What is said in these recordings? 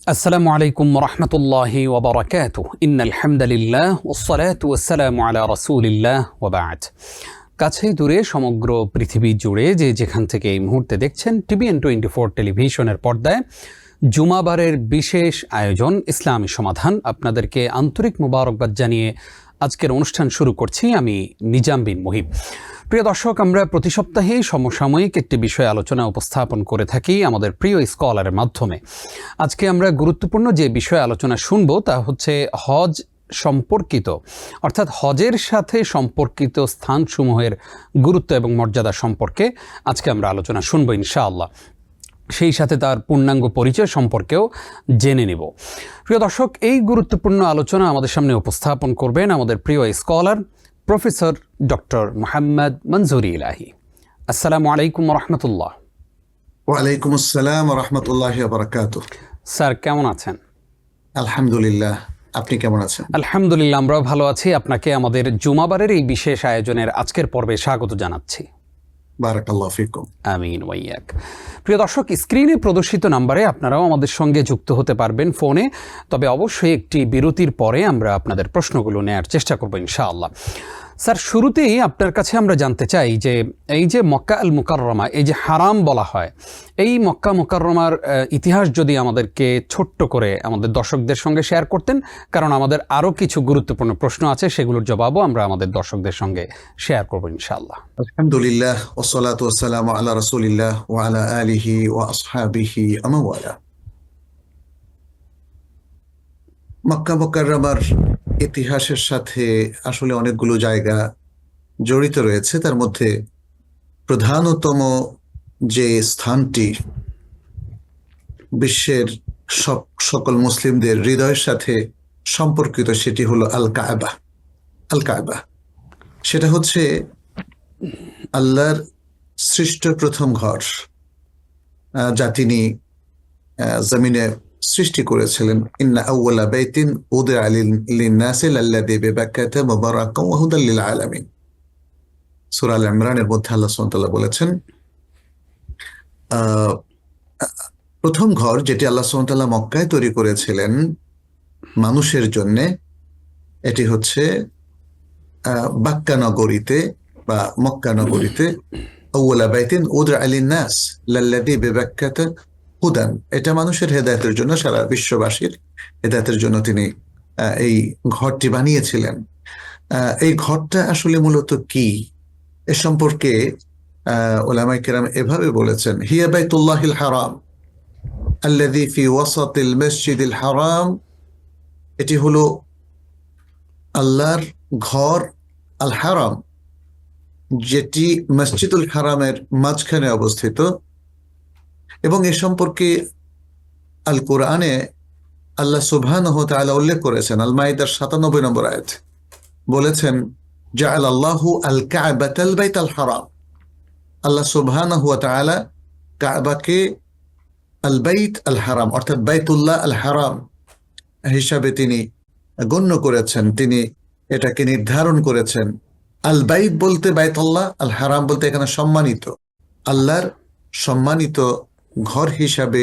السلام عليكم ورحمة الله وبركاته إن الحمد لله والصلاة والسلام على رسول الله وبعد কাছে দূরে সমগ্র পৃথিবী জুড়ে যেখান থেকে এই মুহূর্তে দেখছেন TBN24 টেলিভিশনের পর্দায় জুমাবারের বিশেষ আয়োজন ইসলামী সমাধান আপনাদেরকে আন্তরিক মোবারকবাদ জানিয়ে আজকের অনুষ্ঠান শুরু করছি। আমি নিজাম বিন মুহিব। প্রিয় দর্শক, আমরা প্রতি সপ্তাহে সমসাময়িক একটি বিষয় আলোচনা উপস্থাপন করে থাকি আমাদের প্রিয় স্কলারের মাধ্যমে। আজকে আমরা গুরুত্বপূর্ণ যে বিষয় আলোচনা শুনবো তা হচ্ছে হজ সম্পর্কিত, অর্থাৎ হজের সাথে সম্পর্কিত স্থানসমূহের গুরুত্ব এবং মর্যাদা সম্পর্কে আজকে আমরা আলোচনা শুনবো ইনশাআল্লাহ। সেই সাথে তার পূর্ণাঙ্গ পরিচয় সম্পর্কেও জেনে নেব। প্রিয় দর্শক, এই গুরুত্বপূর্ণ আলোচনা আমাদের সামনে উপস্থাপন করবেন আমাদের প্রিয় স্কলার প্রফেসর ডক্টর মোহাম্মদ মনজুরি ইলাহি। আসসালামু আলাইকুম রহমতুল্লাহ। ওয়ালাইকুম আসসালাম রহমতুল্লাহ বারাকাতুহু। স্যার কেমন আছেন? আলহামদুলিল্লাহ, আপনি কেমন আছেন? আলহামদুলিল্লাহ, আমরাও ভালো আছি। আপনাকে আমাদের জুমাবারের এই বিশেষ আয়োজনের আজকের পর্বে স্বাগত জানাচ্ছি। বারাকাল্লাহু ফিকুম। আমিন ওয়াইয়াক। প্রিয় দর্শক, স্ক্রিনে প্রদর্শিত নাম্বারে আপনারাও আমাদের সঙ্গে যুক্ত হতে পারবেন ফোনে, তবে অবশ্যই একটি বিরতির পরে আমরা আপনাদের প্রশ্নগুলো নেয়ার চেষ্টা করব ইনশাআল্লাহ। স্যার, শুরুতেই আপনার কাছে আমরা জানতে চাই যে এই যে মক্কা আল মুকাররমা, এই যে হারাম বলা হয়, এই মক্কা মুকাররমার ইতিহাস যদি আমাদেরকে ছোট্ট করে আমাদের দর্শকদের সঙ্গে শেয়ার করতেন, কারণ আমাদের আরও কিছু গুরুত্বপূর্ণ প্রশ্ন আছে, সেগুলোর জবাবও আমরা আমাদের দর্শকদের সঙ্গে শেয়ার করব ইনশাআল্লাহ। আলহামদুলিল্লাহ ওয়াসসালাতু ওয়াসসালামু আলা রাসূলিল্লাহ ওয়া আলা আলিহি ওয়া আসহাবিহি আমা ওয়ালা। মক্কা মুকাররমার ইতিহাসের সাথে আসলে অনেকগুলো জায়গা জড়িত রয়েছে। তার মধ্যে প্রধানতম যে স্থানটি বিশ্বের সকল মুসলিমদের হৃদয়ের সাথে সম্পর্কিত সেটি হলো আল কাবা। আল কাবা সেটা হচ্ছে আল্লাহর সৃষ্ট প্রথম ঘর, যা তিনি জমিনে সৃষ্টি করেছিলেন। ইন্না আউওয়ালা বাইতিন উদিআ লিন-নাসি লাল্লাযী বিবাক্কাতা মুবারাকান ওয়া হুদাল লিল আলামিন। সূরা আল ইমরানের মধ্যে আল্লাহ সুবহানাহু ওয়া তাআলা বলেছেন, প্রথম ঘর যেটি আল্লাহ সুবহানাহু ওয়া তাআলা মক্কায় তৈরি করেছিলেন মানুষের জন্য, এটি হচ্ছে বাক্কা নগরীতে বা মক্কা নগরীতে। আউওয়ালা বাইতিন উদিআ লিন-নাস লাল্লাযী বিবাক্কাতা হুদান, এটা মানুষের হেদায়েতের জন্য, সারা বিশ্ববাসীর হেদায়েতের জন্য তিনি এই ঘরটি বানিয়েছিলেন। এই ঘরটা আসলে মূলত কি, এ সম্পর্কে উলামায়ে কেরাম এভাবে বলেছেন, হিয়া বাইতুল্লাহিল হারাম আল্লাযী ফি ওয়াসাতিল মসজিদিল হারাম। এটি হলো আল্লাহর ঘর আল হারাম, যেটি মসজিদুল হারামের মাঝখানে অবস্থিত। এবং এ সম্পর্কে আল কোরআনে আল্লাহ সুবহানাহু ওয়া তাআলা উল্লেখ করেছেন। আল মাইদার ৯৭ নম্বর আয়াত বলেছেন, জাআলাল্লাহু আল কাবাতাল বাইতাল হারাম। আল্লাহ সুবহানাহু ওয়া তাআলা কাবাকে আল বাইত আল হারাম, অর্থাৎ বাইতুল্লাহ আল হারাম হিসাবে তিনি গণ্য করেছেন, তিনি এটাকে নির্ধারণ করেছেন। আল বাইত বলতে বাইতুল্লাহ, আল হারাম বলতে এখানে সম্মানিত, আল্লাহর সম্মানিত ঘর হিসাবে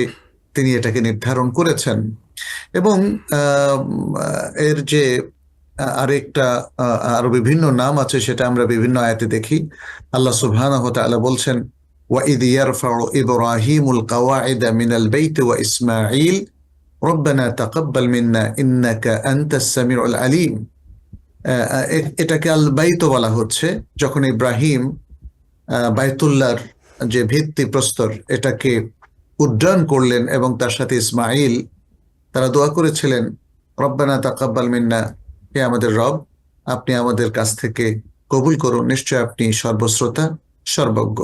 তিনি এটাকে নির্ধারণ করেছেন। এবং এর যে আরো বিভিন্ন নাম আছে সেটা আমরা বিভিন্ন আয়াতে দেখি। আল্লাহ সুবহানাহু ওয়া তাআলা বলছেন, ওয়া ইয ইয়ারফাউ ইব্রাহিমুল কাওয়াইদা মিনাল বাইতি ওয়া ইসমাঈল রব্বানা তাকাব্বাল মিন্না ইন্নাকা আনতাস সামিউল আলিম। এটাকে আল বাইত বলা হচ্ছে যখন ইব্রাহিম বাইতুল্লাহর যে ভিত্তি প্রস্তর এটাকে উড্ডয়ন করলেন এবং তার সাথে ইসমাইল, তারা দোয়া করেছিলেন, রব্বানা তাকাব্বাল মিন্না, হে আমাদের রব, আপনি আমাদের কাছ থেকে কবুল করুন, নিশ্চয় আপনি সর্বশ্রোতা সর্বজ্ঞ।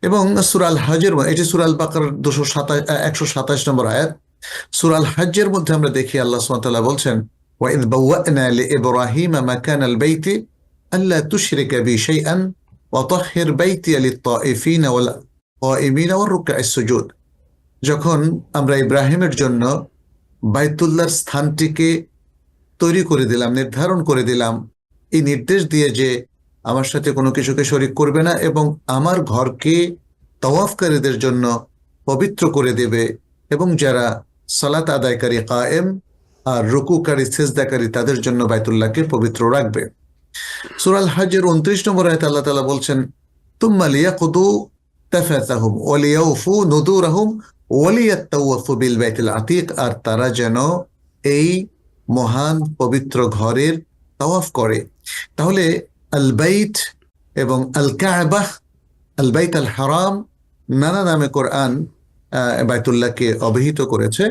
এবং সূরা আল হজের, এটি সূরা আল বাকারার 127 নম্বর আয়াত। সূরা আল হজের মধ্যে আমরা দেখি আল্লাহ সুবহানাহু ওয়া তাআলা বলছেন, ওয়া ইয বাওয়া'না লিইব্রাহিমা মাকানাল বাইতি আল্লা তুশরিকা বি শাইআন ওয়া তাহহির বাইতিয়া লিত-তাইফিনা ওয়াল কাইমিনা ওয়ার রুকআইস সুজুদ। যখন আমরা ইব্রাহিমের জন্য বাইতুল্লাহর স্থানটিকে তৈরি করে দিলাম, নির্ধারণ করে দিলাম, এই নির্দেশ দিয়ে যে আমার সাথে কোনো কিছুকে শরীক করবে না এবং আমার ঘরকে তাওয়াফকারীদের জন্য পবিত্র করে দেবে, এবং যারা সালাত আদায়কারী কায়েম আর রুকুকারী সিজদাকারী তাদের জন্য বাইতুল্লাহকে পবিত্র রাখবে। সূরা আল হজ্জের 29 নম্বর আয়াতে আল্লাহ তাআলা বলছেন, তুম্মা লিয়াকুদু তাফাতাহুম ওয়া লিয়াউফু নুদুরহুম ওয়া লিয়াতাওয়াফু বিল বাইতিল আতিক, আর তারা যেন এই মহান পবিত্র ঘরের তাওয়াফ করে। তাহলে আল বাইত এবং আল কাবাহ, আল বাইত আল হারাম নানা নামে কোরআন বাইতুল্লাহকে অভিহিত করেছে,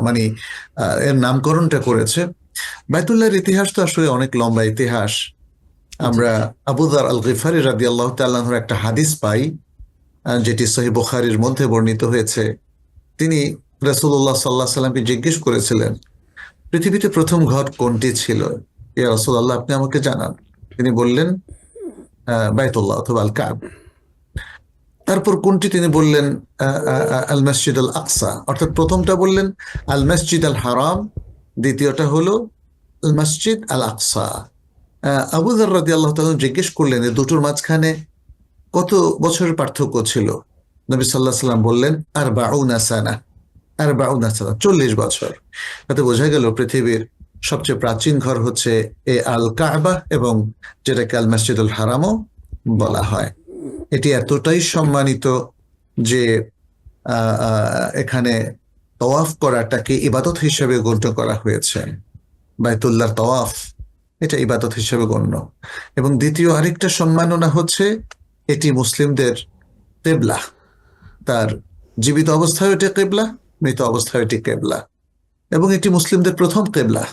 মানে এর নামকরণটা করেছে। বাইতুল্লাহর ইতিহাস তো আসলে অনেক লম্বা ইতিহাস। আমরা আবু যার আল গিফারি রাদিয়াল্লাহু তাআলা আনহুর একটা হাদিস পাই, যেটি সহিহ বুখারীর মধ্যে বর্ণিত হয়েছে। তিনি রাসূলুল্লাহ সাল্লাল্লাহু আলাইহি সাল্লামকে জিজ্ঞেস করেছিলেন, পৃথিবীতে প্রথম ঘর কোনটি ছিল? ইয়া রাসূলুল্লাহ, আপনি আমাকে জানান। তিনি বললেন বাইতুল্লাহ অথবা আল কাবা। তারপর কোনটি? তিনি বললেন আল মসজিদ আল আকসা, অর্থাৎ প্রথমটা বললেন আল মসজিদ আল হারাম, দ্বিতীয়টা হলো আল মসজিদ আল আকসা। আবু যার রাদিয়াল্লাহু তাআলা জিজ্ঞেস করলেন, এই দুটোর মাঝখানে কত বছরের পার্থক্য ছিল? নবী সাল্লাল্লাহু আলাইহি সাল্লাম বললেন আরবাউনা সানা, 40 বছর। তাতে বোঝা গেল পৃথিবীর সবচেয়ে প্রাচীন ঘর হচ্ছে এ আল কাবা, এবং যেটাকে আল মসজিদুল হারামও বলা হয়। এটি এতটাই সম্মানিত যে এখানে তওয়াফ করাটাকে ইবাদত হিসেবে গণ্য করা হয়েছে। বাইতুল্লাহর তওয়াফ এটা ইবাদত হিসেবে গণ্য। এবং দ্বিতীয় আরেকটা সম্মাননা হচ্ছে এটি মুসলিমদের কিবলা। তার জীবিত অবস্থায় এটি কিবলা, মৃত অবস্থায় এটি কিবলা, এবং এটি মুসলিমদের প্রথম কিবলা।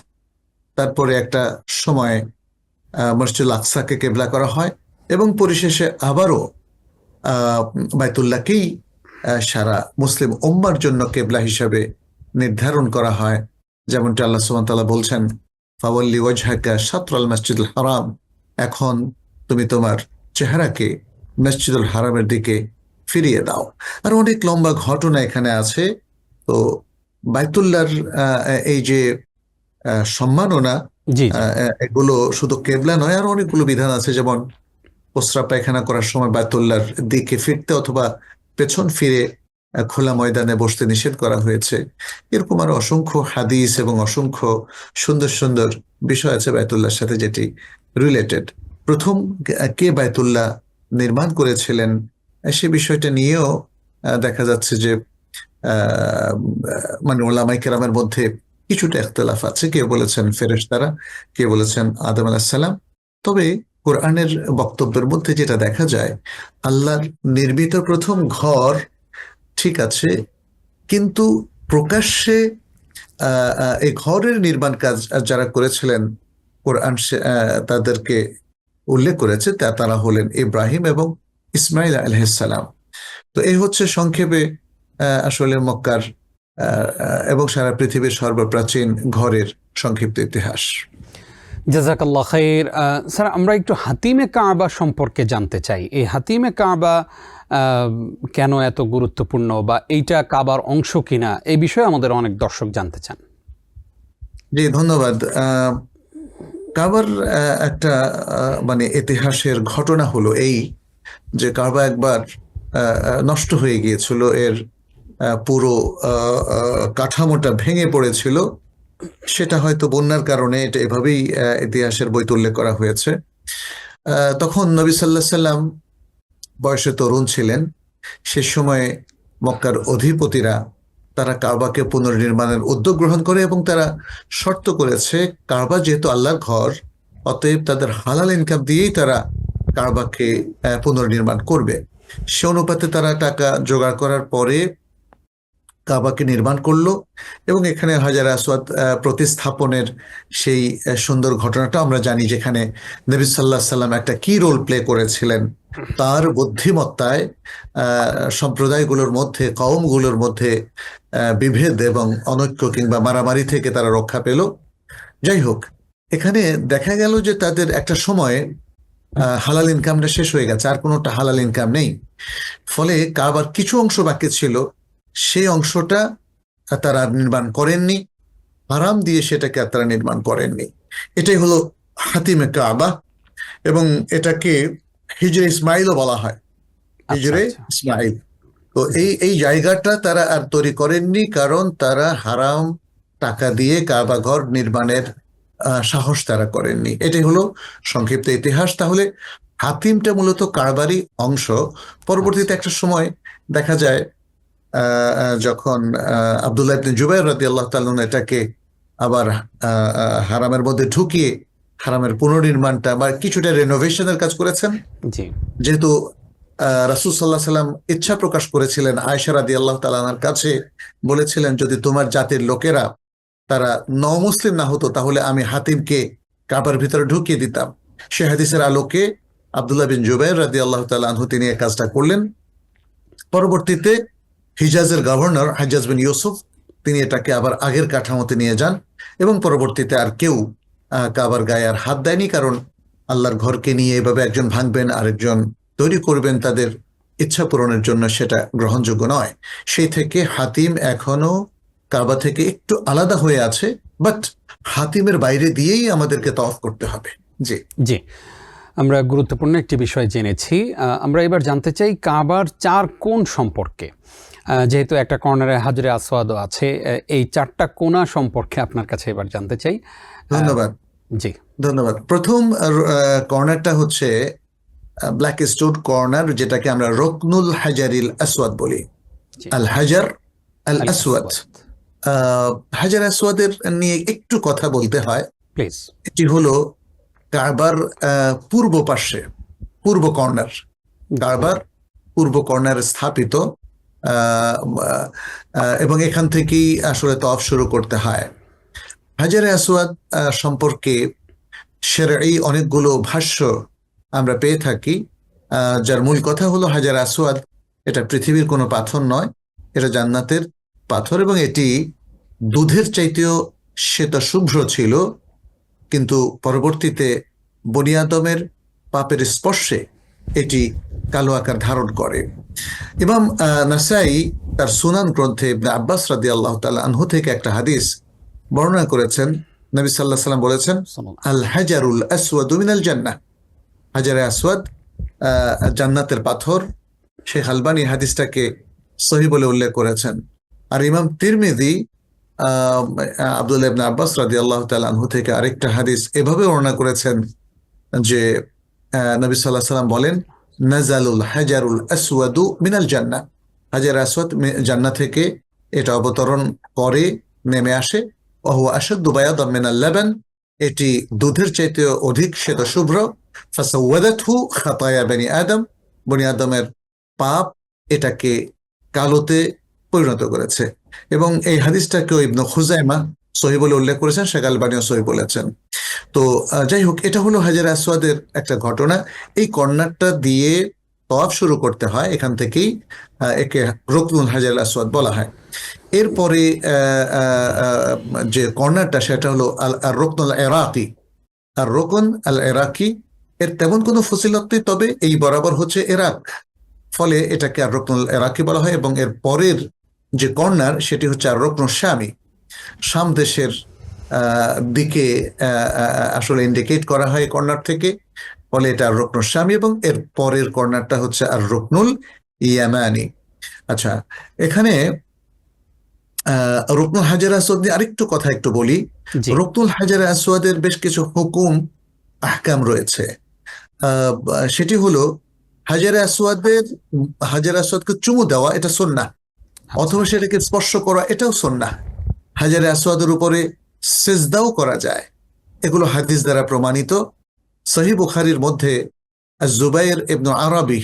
তারপরে একটা সময় মসজিদ আকসাকে কিবলা করা হয়, এবং পরিশেষে আবারও বাইতুল্লাহকেই সারা মুসলিম উম্মার জন্য কিবলা হিসাবে নির্ধারণ করা হয়। যেমনটা আল্লাহ সুবহানাহু ওয়া তাআলা বলছেন, ফাওয়াল্লি ওয়াজহাকা শাতরাল মসজিদুল হারাম, এখন তুমি তোমার চেহারাকে মসজিদুল হারামের দিকে ফিরিয়ে দাও। আর অনেক লম্বা ঘটনা এখানে আছে। তো বাইতুল্লাহর এই যে সম্মাননা, এগুলো শুধু কেবলা নয়, আর অনেকগুলো বিধান আছে, যেমন প্রস্রাব পায়খানা করার সময় বাইতুল্লাহর দিকে ফিরতে অথবা পেছন ফিরে খোলা ময়দানে বসতে নিষেধ করা হয়েছে। এরকম আরো অসংখ্য হাদিস এবং অসংখ্য সুন্দর সুন্দর বিষয় আছে বাইতুল্লাহর সাথে, যেটি রিলেটেড। প্রথম কে বাইতুল্লাহ নির্মাণ করেছিলেন সে বিষয়টা নিয়েও দেখা যাচ্ছে যে মানে ওলামায়ে কেরামের মধ্যে কিছুটা ইখতিলাফ আছে। কেউ বলেছেন ফেরেশতারা, কেউ বলেছেন আদম আলাইহিস সালাম। তবে কোরআনের বক্তব্যের মধ্যে যেটা দেখা যায়, আল্লাহর নির্মিত প্রথম ঘর ঠিক আছে, কিন্তু প্রকাশ্যে এই ঘরের নির্মাণ কাজ যারা করেছিলেন কোরআন তাদেরকে উল্লেখ করেছে, তারা হলেন ইব্রাহিম এবং ইসমাইল আলাইহিস সালাম। তো এই হচ্ছে সংক্ষেপে আসলে মক্কার এবং সারা পৃথিবীর সর্বপ্রাচীন ঘরের সংক্ষিপ্ত ইতিহাস। জাযাকাল্লাহ খাইর। স্যার, আমরা একটু হাতিমে কাবা সম্পর্কে জানতে চাই। এই হাতিমে কাবা কেন এত গুরুত্বপূর্ণ, বা এইটা কাবার অংশ কিনা, এই বিষয়ে আমাদের অনেক দর্শক জানতে চান। জি, ধন্যবাদ। কাবার একটা মানে ইতিহাসের ঘটনা হলো এই যে কাবা একবার নষ্ট হয়ে গিয়েছিল, এর পুরো কাঠামোটা ভেঙে পড়েছিল। সেটা হয়তো বন্যার কারণে, এটা এভাবেই ইতিহাসের বইতে উল্লেখ করা হয়েছে। তখন নবী সাল্লাল্লাহু আলাইহি সাল্লাম বয়সে তরুণ ছিলেন। সে সময় মক্কার অধিপতিরা তারা কাবাকে পুনর্নির্মাণের উদ্যোগ গ্রহণ করে, এবং তারা শর্ত করেছে কাবা যেহেতু আল্লাহর ঘর, অতএব তাদের হালাল ইনকাম দিয়েই তারা কাবাকে পুনর্নির্মাণ করবে। সে অনুপাতে তারা টাকা জোগাড় করার পরে কাবাকে নির্মাণ করলো, এবং এখানে হাজার আসওয়াদ প্রতিস্থাপনের সেই সুন্দর ঘটনাটা আমরা জানি, যেখানে নবী সাল্লাল্লাহু আলাইহি সাল্লাম একটা কি রোল প্লে করেছিলেন। তার বুদ্ধিমত্তায় সম্প্রদায়গুলোর মধ্যে, কওমগুলোর মধ্যে বিভেদ এবং অনৈক্য কিংবা মারামারি থেকে তারা রক্ষা পেল। যাই হোক, এখানে দেখা গেল যে তাদের একটা সময়ে হালাল ইনকামটা শেষ হয়ে গেছে, আর কোনোটা হালাল ইনকাম নেই। ফলে কাবার কিছু অংশ বাকি ছিল, সেই অংশটা তারা নির্মাণ করেননি, হারাম দিয়ে সেটাকে তারা নির্মাণ করেননি। এটাই হলো হাতিমে কাবা, এবং এটাকে হিজরে ইসমাইলও বলা হয়। হিজরে ইসমাইল, তো এই জায়গাটা তারা আর তৈরি করেননি, কারণ তারা হারাম টাকা দিয়ে কাবা ঘর নির্মাণের সাহস তারা করেননি। এটাই হলো সংক্ষিপ্ত ইতিহাস। তাহলে হাতিমটা মূলত কারবারই অংশ। পরবর্তীতে একটা সময় দেখা যায় যখন আব্দুল্লাহ ইবনে জুবাইর রাদিয়াল্লাহু তাআলা এটাকে আবার হারামের মধ্যে ঢুকিয়ে হারামের পুনর্নির্মাণটা বা কিছুটা রেনোভেশনের কাজ করেছেন। জি যেহেতু রাসূল সাল্লাল্লাহু আলাইহি ওয়াসাল্লাম ইচ্ছা প্রকাশ করেছিলেন, আয়েশা রাদিয়াল্লাহু তাআলা আনহার কাছে বলেছিলেন, যদি তোমার জাতির লোকেরা তারা নমুসলিম না হতো তাহলে আমি হাতিমকে কাবার ভিতরে ঢুকিয়ে দিতাম। সে হাদিসের আলোকে আব্দুল্লাহ বিন জুবাইর রাদিয়াল্লাহু তাআলা আনহু তিনি এই কাজটা করলেন। পরবর্তীতে হিজাজের গভর্নর হাজ্জাজ বিন ইউসুফ তিনি এটাকে আবার আগের কাঠামোতে নিয়ে যান, এবং পরবর্তীতে আর কেউ কাবার গায়ে আর হাত দেয়নি, কারণ আল্লাহর ঘরকে নিয়ে এভাবে একজন ভাঙবেন আরেকজন তৈরি করবেন তাদের ইচ্ছা পূরণের জন্য, সেটা গ্রহণযোগ্য নয়। সেই থেকে হাতিম এখনো কাবা থেকে একটু আলাদা হয়ে আছে, বাট হাতিমের বাইরে দিয়েই আমাদেরকে তওয়াফ করতে হবে। জি জি, আমরা গুরুত্বপূর্ণ একটি বিষয় জেনেছি। আমরা এবার জানতে চাই কাবার চার কোণ সম্পর্কে। যেহেতু একটা কর্নারে হাজরে আসওয়াদও আছে, এই চারটা কোণা সম্পর্কে আপনার কাছে এবার জানতে চাই। ধন্যবাদ। জি ধন্যবাদ। প্রথম কর্নারটা হচ্ছে ব্ল্যাক স্টোন কর্নার, যেটাকে আমরা রকনুল হাজারিল আসওয়াদ বলি। জি। আল হাজার আল আল আসওয়াদ। আসওয়াদ। হাজার আসওয়াদের নিয়ে একটু কথা বলতে হয়। প্লিজ। এটি হলো কাবার পূর্ব পাশে, পূর্ব কর্নার, কাবার পূর্ব কর্নারে স্থাপিত, এবং এখান থেকেই আসলে তওয়াফ শুরু করতে হয়। হাজারে আসওয়াদ সম্পর্কে শরঈ অনেকগুলো ভাষ্য আমরা পেয়ে থাকি, যার মূল কথা হলো হাজার আসওয়াদ এটা পৃথিবীর কোনো পাথর নয়, এটা জান্নাতের পাথর, এবং এটি দুধের চাইতেও শ্বেত শুভ্র ছিল, কিন্তু পরবর্তীতে বনি আদমের পাপের স্পর্শে এটি কালো আকার ধারণ করে। ইমাম নাসাই তার সুনান গ্রন্থে ইবনে আব্বাস রাদিয়াল্লাহু তাআলা আনহু থেকে একটা হাদিস বর্ণনা করেছেন। নবী সাল্লাল্লাহু আলাইহি ওয়াসাল্লাম বলেছেন, আল হাজারুল আসওয়াদু মিনাল জান্নাহ, হাজারে আসওয়াদ জান্নাতের পাথর। শেখ আলবানী হাদিসটাকে সহিহ বলে উল্লেখ করেছেন। আর ইমাম তিরমিজি আব্দুল্লাহ ইবনে আব্বাস রাদিয়াল্লাহু তাআলা আনহু থেকে আরেকটা হাদিস এভাবে বর্ণনা করেছেন যে নবী সাল্লাল্লাহু আলাইহি ওয়াসাল্লাম বলেন, নাজালুল হাজারুল আসওয়াদু মিনাল জান্নাহ, হাজার আসওয়াদ জান্নাত থেকে এটা অবতরণ করে নেমে আসে। ওয়া আশাদ্দু বায়াদাম মিনাল লাবান, এটি দুধের চাইতে অধিক শ্বেত শুভ্র। ফাসাওয়াদাতহু খাতায়া বনি আদম, বনি আদমের পাপ এটাকে কালোতে পরিণত করেছে। এবং এই হাদিসটাকে ইবনে খুজাইমা সহিহ বলে উল্লেখ করেছেন, শেখ আলবানীও সহিহ বলেছেন। তো যাই হোক, এটা হলো হাজার আসওয়াদের একটা ঘটনা। এই কর্নারটা দিয়ে তওয়াফ শুরু করতে হয়, এখান থেকেই একে রকনুল হাজার আসওয়াদ বলা হয়। এরপরে যে কর্নারটা সেটা হলো আর রকনুল ইরাকি। আর রকন আল ইরাকি এর তেমন কোনো ফজিলত নেই, তবে এই বরাবর হচ্ছে ইরাক, ফলে এটাকে আর রকনুল ইরাকি বলা হয়। এবং এর পরের যে কর্নার সেটি হচ্ছে আর রকনুল শামি, শাম দেশের দিকে আসলে ইন্ডিকেট করা হয় কর্নার থেকে, ফলে এটা আর রকনুল শামি। এবং এর পরের কর্নারটা হচ্ছে আর রকনুল ইয়ামানি। আচ্ছা, এখানে রকনুল হাজার আসওয়াদ নিয়ে আরেকটু কথা একটু বলি। রকনুল হাজার আসওয়াদের বেশ কিছু হুকুম আহকাম রয়েছে। সেটি হলো হাজার আসওয়াদকে চুমু দেওয়া এটা সুন্নাহ, অথবা সেটাকে স্পর্শ করা এটাও সুন্নাহ। হাজারে আসওয়াদের উপরে সিজদাও করা যায়, এগুলো হাদিস দ্বারা প্রমাণিত। সহিহ বুখারীর মধ্যে জুবাইর ইবনে আরাবি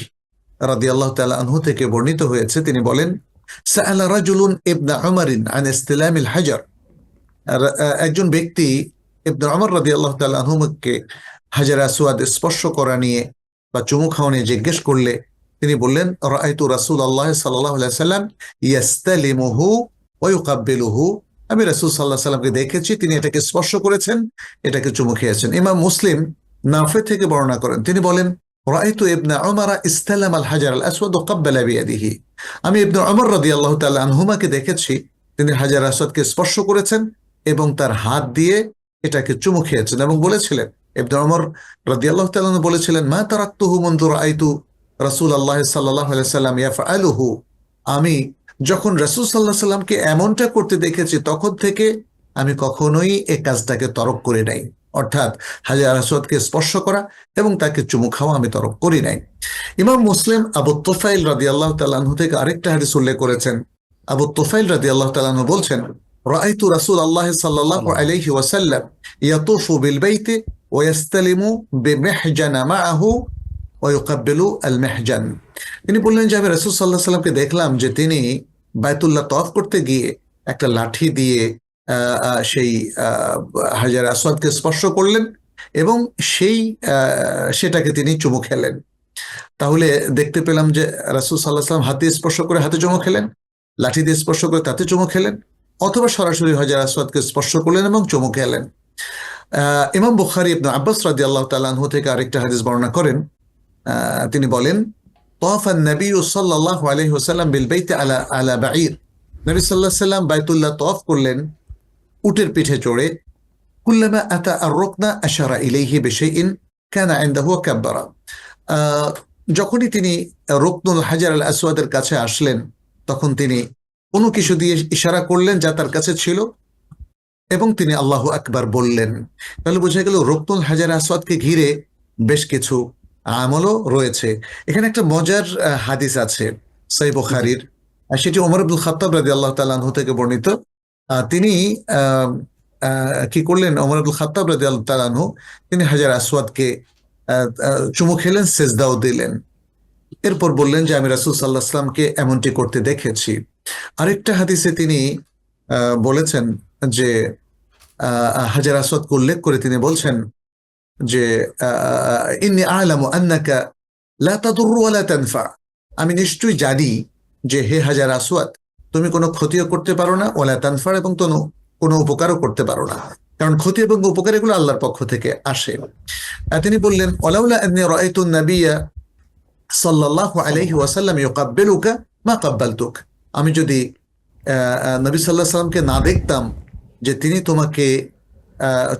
রাদিয়াল্লাহু তাআলা আনহু থেকে বর্ণিত হয়েছে, তিনি বলেন, সাআলা রাজুলুন ইবনে উমারিন আন ইসতিলামিল হাজার, একজন ব্যক্তি ইবনে উমর রাদিয়াল্লাহু তাআলা আনহুকে হাজার আসওয়াদ স্পর্শ করা নিয়ে বা চুমু খাওয়া নিয়ে জিজ্ঞেস করলে তিনি বললেন, রাআইতু রাসূলুল্লাহ সাল্লাল্লাহু আলাইহি ওয়াসাল্লাম ইয়াস্তালিমুহু ওয়া ইউকাব্বিলুহু, আমি রাসূল সাল্লাল্লাহু আলাইহি ওয়াসাল্লামকে দেখেছি তিনি এটাকে স্পর্শ করেছেন, এটাকে চুমু খেয়েছেন। ইমাম মুসলিম নাফে থেকে বর্ণনা করেন, তিনি বলেন, রাআইতু ইবনে উমর ইসতালাম আল হাজার আল আসওয়াদ ওয়া কাব্বালা বিয়াদিহি, আমি ইবনে উমর রাদিয়াল্লাহু তাআলা আনহুমাকে দেখেছি তিনি হাজার আসওয়াদকে স্পর্শ করেছেন এবং তার হাত দিয়ে এটাকে চুমু খেয়েছেন, এবং বলেছিলেন, ইবনে উমর রাদিয়াল্লাহু তাআলা বলেছিলেন, মা তারাকতুহু মুনযু রাআইতু রাসূলুল্লাহ সাল্লাল্লাহু আলাইহি ওয়াসাল্লাম ইয়াফআলুহু, আমি যখন রাসূল সাল্লাল্লাহু আলাইহি সাল্লামকে এমনটা করতে দেখেছি তখন থেকে আমি কখনোই এই কাজটাকে তরক করে নাই, অর্থাৎ হাজার আসওয়াদকে স্পর্শ করা এবং তাকে চুমু খাওয়া আমি তরক করি নাই। ইমাম মুসলিম আবু তুফাইল রাদিয়াল্লাহু তাআলা আনহু থেকে আরেকটা হাদিস উল্লেখ করেছেন। আবু তুফাইল রাদিয়াল্লাহু তাআলা আনহু বলছেন, রাআইতু রাসূলুল্লাহ সাল্লাল্লাহু আলাইহি ওয়াসাল্লাম ইয়াতুফু বিল বাইতি ওয়া ইস্তালিমু বিমিহজানা মাআহু ওয়া ইউকাব্বিলু আল মিহজান। তিনি বললেন যে আমি রাসূল সাল্লাল্লাহু আলাইহি ওয়াসাল্লামকে দেখলাম যে তিনি বায়তুল্লাহ তওয়াফ করতে গিয়ে একটা লাঠি দিয়ে সেই হাজার আসওয়াদকে স্পর্শ করলেন এবং সেটাকে তিনি চুমু খেলেন। তাহলে দেখতে পেলাম যে রাসূল সাল্লাল্লাহু আলাইহি ওয়াসাল্লাম হাত দিয়ে স্পর্শ করে হাতে চুমু খেলেন, লাঠি দিয়ে স্পর্শ করে তাতে চুমু খেলেন, অথবা সরাসরি হাজার আসওয়াদকে স্পর্শ করলেন এবং চুমু খেলেন। ইমাম বুখারী ইবনে আব্বাস রাদিয়াল্লাহু তাআলা আনহু থেকে আরেকটা হাদিস বর্ণনা করেন। তিনি বলেন, তাওয়াফা নবী সাল্লাল্লাহু আলাইহি ওয়াসাল্লাম বিল বাইতি আলা বাঈর। নবী সাল্লাল্লাহু আলাইহি ওয়াসাল্লাম বাইতুল্লাহ তাওয়াফ করলেন উটের পিঠে চড়ে। কুল্লামা আতা আর-রুকনা আশারা ইলাইহি বিশাইইন কানা ইনদাহু কাব্বারা। যখনই তিনি রুকনুল হাজার আল আসওয়াদের কাছে আসলেন তখন তিনি কোনো কিছু দিয়ে ইশারা করলেন যা তার কাছে ছিল এবং তিনি আল্লাহু আকবার বললেন। তাহলে বোঝা গেল রুকনুল হাজার আসওয়াদকে ঘিরে বেশ কিছু আমলও রয়েছে। এখানে একটা মজার হাদিস আছে সহিহ বুখারীর, সেটি ওমর ইবনুল খাত্তাব রাদিয়াল্লাহু তাআলা আনহু থেকে বর্ণিত। তিনি কি করলেন, ওমর ইবনুল খাত্তাব রাদিয়াল্লাহু তাআলা আনহু তিনি হাজার আসওয়াদকে চুমু খেলেন, সেজদাও দিলেন। এরপর বললেন যে আমি রাসূল সাল্লাল্লাহু আলাইহি ওয়াসাল্লামকে এমনটি করতে দেখেছি। আরেকটা হাদিসে তিনি বলেছেন যে হাজার আসওয়াদকে উল্লেখ করে তিনি বলছেন যে ইন্নী আ'লামু আন্নাকা লা তাদুররু ওয়া লা তানফা। আমি নিশ্চয়ই জানি যে হে হাজার আসওয়াদ, তুমি কোনো ক্ষতিও করতে পারো না, ওয়ালা তানফা, এবং কোনো উপকারও করতে পারো না, কারণ ক্ষতি এবং উপকার এগুলো আল্লাহর পক্ষ থেকে আসে। তিনি বললেন, ওয়ালাউলা আন্নী রাআইতু নাবিয়্যা সাল্লাল্লাহু আলাইহি ওয়াসাল্লাম ইউকাব্বিলুকা মা কাব্বালতুক। আমি যদি নবী সাল্লাল্লাহু আলাইহি ওয়াসাল্লামকে না দেখতাম যে তিনি তোমাকে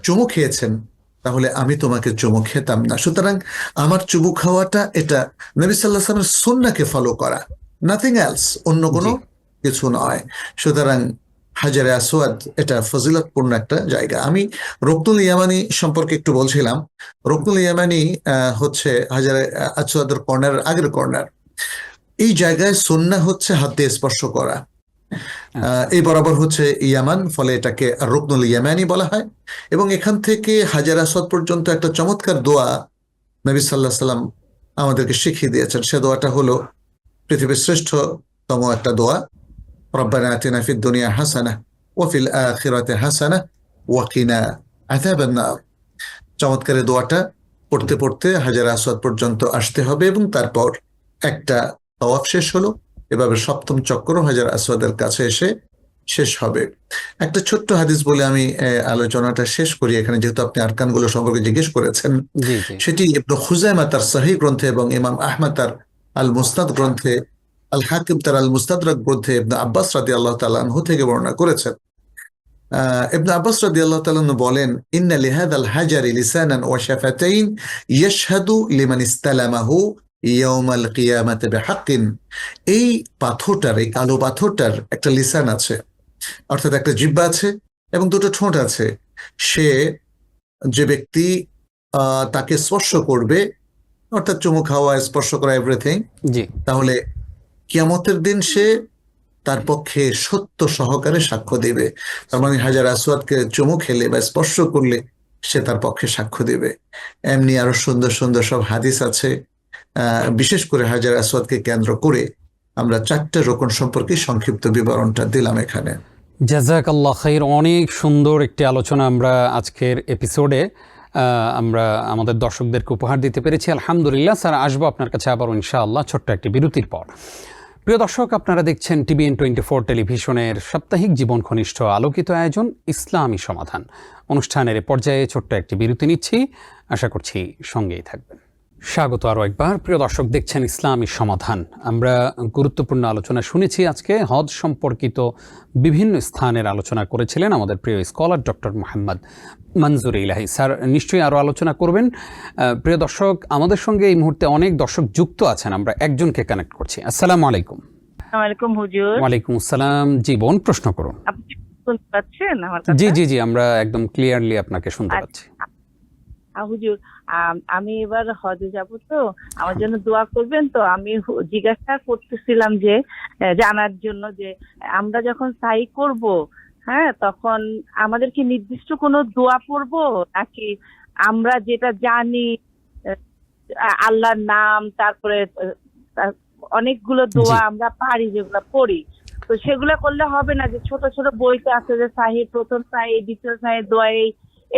চুমু খেয়েছেন, তাহলে আমি তোমাকে চুমু খেতাম না। সুতরাং আমার চুমু খাওয়াটা এটা নবী সাল্লাল্লাহু আলাইহি ওয়াসাল্লামের সুন্নাহকে ফলো করা, নাথিং এলস, অন্য কোনো কিছু নয়। সুতরাং হাজারে আসওয়াদ এটা ফজিলতপূর্ণ একটা জায়গা। আমি রুকনুল ইয়ামানি সম্পর্কে একটু বলছিলাম। রুকনুল ইয়ামানি হচ্ছে হাজারে আসওয়াদের কর্নারের আগের কর্নার। এই জায়গায় সুন্নাহ হচ্ছে হাত দিয়ে স্পর্শ করা, এই বরাবর হচ্ছে ইয়ামান, ফলে এটাকে রুকনুল ইয়ামানি বলা হয়। এবং এখান থেকে হাজার আসওয়াদ পর্যন্ত একটা চমৎকার দোয়া নবী সাল্লাল্লাহু আলাইহি ওয়াসাল্লাম আমাদেরকে শিখিয়ে দিয়েছেন। সে দোয়াটা হলো পৃথিবীর শ্রেষ্ঠতম একটা দোয়া, রব্বানা আতিনা ফিদ দুনিয়া হাসানাহ ওয়া ফিল আখিরাতি হাসানাহ ওয়া কিনা আযাবান নার। চমৎকার দোয়াটা পড়তে পড়তে হাজার আসওয়াদ পর্যন্ত আসতে হবে এবং তারপর একটা তাওয়াফ শেষ হলো, এভাবে সপ্তম চক্র হাজার আসওয়াদের কাছে এসে শেষ হবে। একটা ছোট্ট হাদিস বলে আমি আলোচনাটা শেষ করি এখানে, যেহেতু আপনি আরকানগুলো সম্পর্কে জিজ্ঞেস করেছেন। সেটি ইবনে খুজাইমা তার সহিহ গ্রন্থে এবং ইমাম আহমদ তার আল মুসনাদ গ্রন্থে, আল হাকিম তার আল মুস্তাদরাক গ্রন্থে ইবনে আব্বাস রাদিয়াল্লাহু তাআলা আনহু থেকে বর্ণনা করেছেন। ইবনে আব্বাস রাদিয়াল্লাহু তাআলা আনহু বলেন, ইন্না লিহাদাল হাজারি লিসানান ওয়া শাফাতাইন ইয়াশহাদু লিমান ইসতালামাহু ইয়াউমাল কিয়ামাতি বিহাক্কিন। এই পাথরটার, এই কালো পাথরটার একটা লিসান আছে, অর্থাৎ একটা জিহ্বা আছে এবং দুটো ঠোঁট আছে। সে যে ব্যক্তি তাকে স্পর্শ করবে, অর্থাৎ চুমু খাওয়া, স্পর্শ করা, এভরিথিং, তাহলে কিয়ামতের দিন সে তার পক্ষে সত্য সহকারে সাক্ষ্য দেবে। তার মানে হাজার আসওয়াদকে চুমু খেলে বা স্পর্শ করলে সে তার পক্ষে সাক্ষ্য দেবে। এমনি আরো সুন্দর সুন্দর সব হাদিস আছে। বিশেষ করে হাজার আসওয়াদকে কেন্দ্র করে আমরা 4টা রোকন সম্পর্কে সংক্ষিপ্ত বিবরণটা দিলাম এখানে। জাযাকাল্লাহ খাইর। অনেক সুন্দর একটি আলোচনা আমরা আজকের এপিসোডে আমরা আমাদের দর্শকদেরকে উপহার দিতে পেরেছি, আলহামদুলিল্লাহ। স্যার, আসবো আপনার কাছে আবার ইনশাআল্লাহ ছোট্ট একটি বিরতির পর। প্রিয় দর্শক, আপনারা দেখছেন TBN 24 টেলিভিশনের সাপ্তাহিক জীবন ঘনিষ্ঠ আলোকিত আয়োজন ইসলামী সমাধান। অনুষ্ঠানের পর্যায়ে ছোট্ট একটি বিরতি নিচ্ছি, আশা করছি সঙ্গেই থাকবেন। স্বাগত আরও একবার। প্রিয় দর্শক, দেখছেন ইসলামী সমাধান। আমরা গুরুত্বপূর্ণ আলোচনা শুনেছি। আজকে হজ সম্পর্কিত বিভিন্ন স্থানের আলোচনা করেছিলেন আমাদের প্রিয় স্কলার ডক্টর মোহাম্মদ মনজুর ইলাহি। স্যার নিশ্চয়ই আরও আলোচনা করবেন। প্রিয় দর্শক, আমাদের সঙ্গে এই মুহূর্তে অনেক দর্শক যুক্ত আছেন, আমরা একজনকে কানেক্ট করছি। আসসালামু আলাইকুম। আসসালামু আলাইকুম হুজুর। ওয়ালাইকুম আসসালাম। জি বোন, প্রশ্ন করুন। আপনি শুনতে পাচ্ছেন আমার জি কথা? জি জি, আমরা একদম ক্লিয়ারলি আপনাকে শুনতে পাচ্ছি। আচ্ছা, হুজুর, আমি এবার হজে যাব, তো আমার জন্য দোয়া করবেন। তো আমি জিজ্ঞাসা করতেছিলাম যে জানার জন্য যে আমরা যখন সাই করব, হ্যাঁ, তখন আমাদের কি নির্দিষ্ট কোনো দোয়া পড়বো, নাকি আমরা যেটা জানি আল্লাহর নাম, তারপরে আহ, অনেকগুলো জি দোয়া আমরা পারি যেগুলো পড়ি, তো সেগুলো করলে হবে না? যে ছোট ছোট বইতে আছে যে সাহি, প্রথম সাহি, দ্বিতীয় সাহি, দোয়া,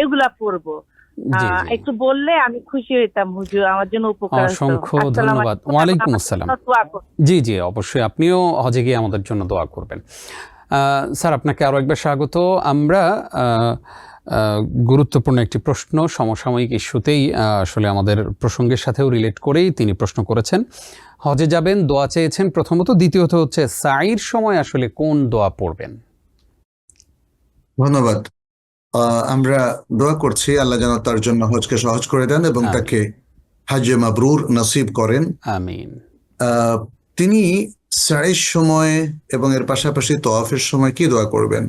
এগুলা পড়বো। জি জি, একটু বললে আমি খুশি হইতাম হুজুর, আমার জন্য উপকার হতো। অসংখ্য আসসালামু ধন্যবাদ। আলাইকুম, এবং ওয়ালাইকুম আমার আসসালাম। জন্য দোয়া করুন। জি জি, অবশ্যই আপনিও হজে গিয়ে আমাদের জন্য দোয়া করবেন। স্যার, আপনাকে আরও একবার স্বাগত। আমরা আহ, আহ, গুরুত্বপূর্ণ একটি প্রশ্ন, সমসাময়িক ইস্যুতেই আসলে আমাদের প্রসঙ্গের সাথেও রিলেট করেই তিনি প্রশ্ন করেছেন। হজে যাবেন, দোয়া চেয়েছেন প্রথমত, দ্বিতীয়ত হচ্ছে সাইর সময় আসলে কোন দোয়া পড়বেন? ধন্যবাদ। আমরা দোয়া করছি আল্লাহ যেন তার জন্য হজকে সহজ করে দেন এবং আমিন তাকে হাজে মাবরুর নসিব করেন। আমিন। আহ, তিনি সাইর সময় এবং এর পাশাপাশি তওয়াফের সময় কি দোয়া করবেন?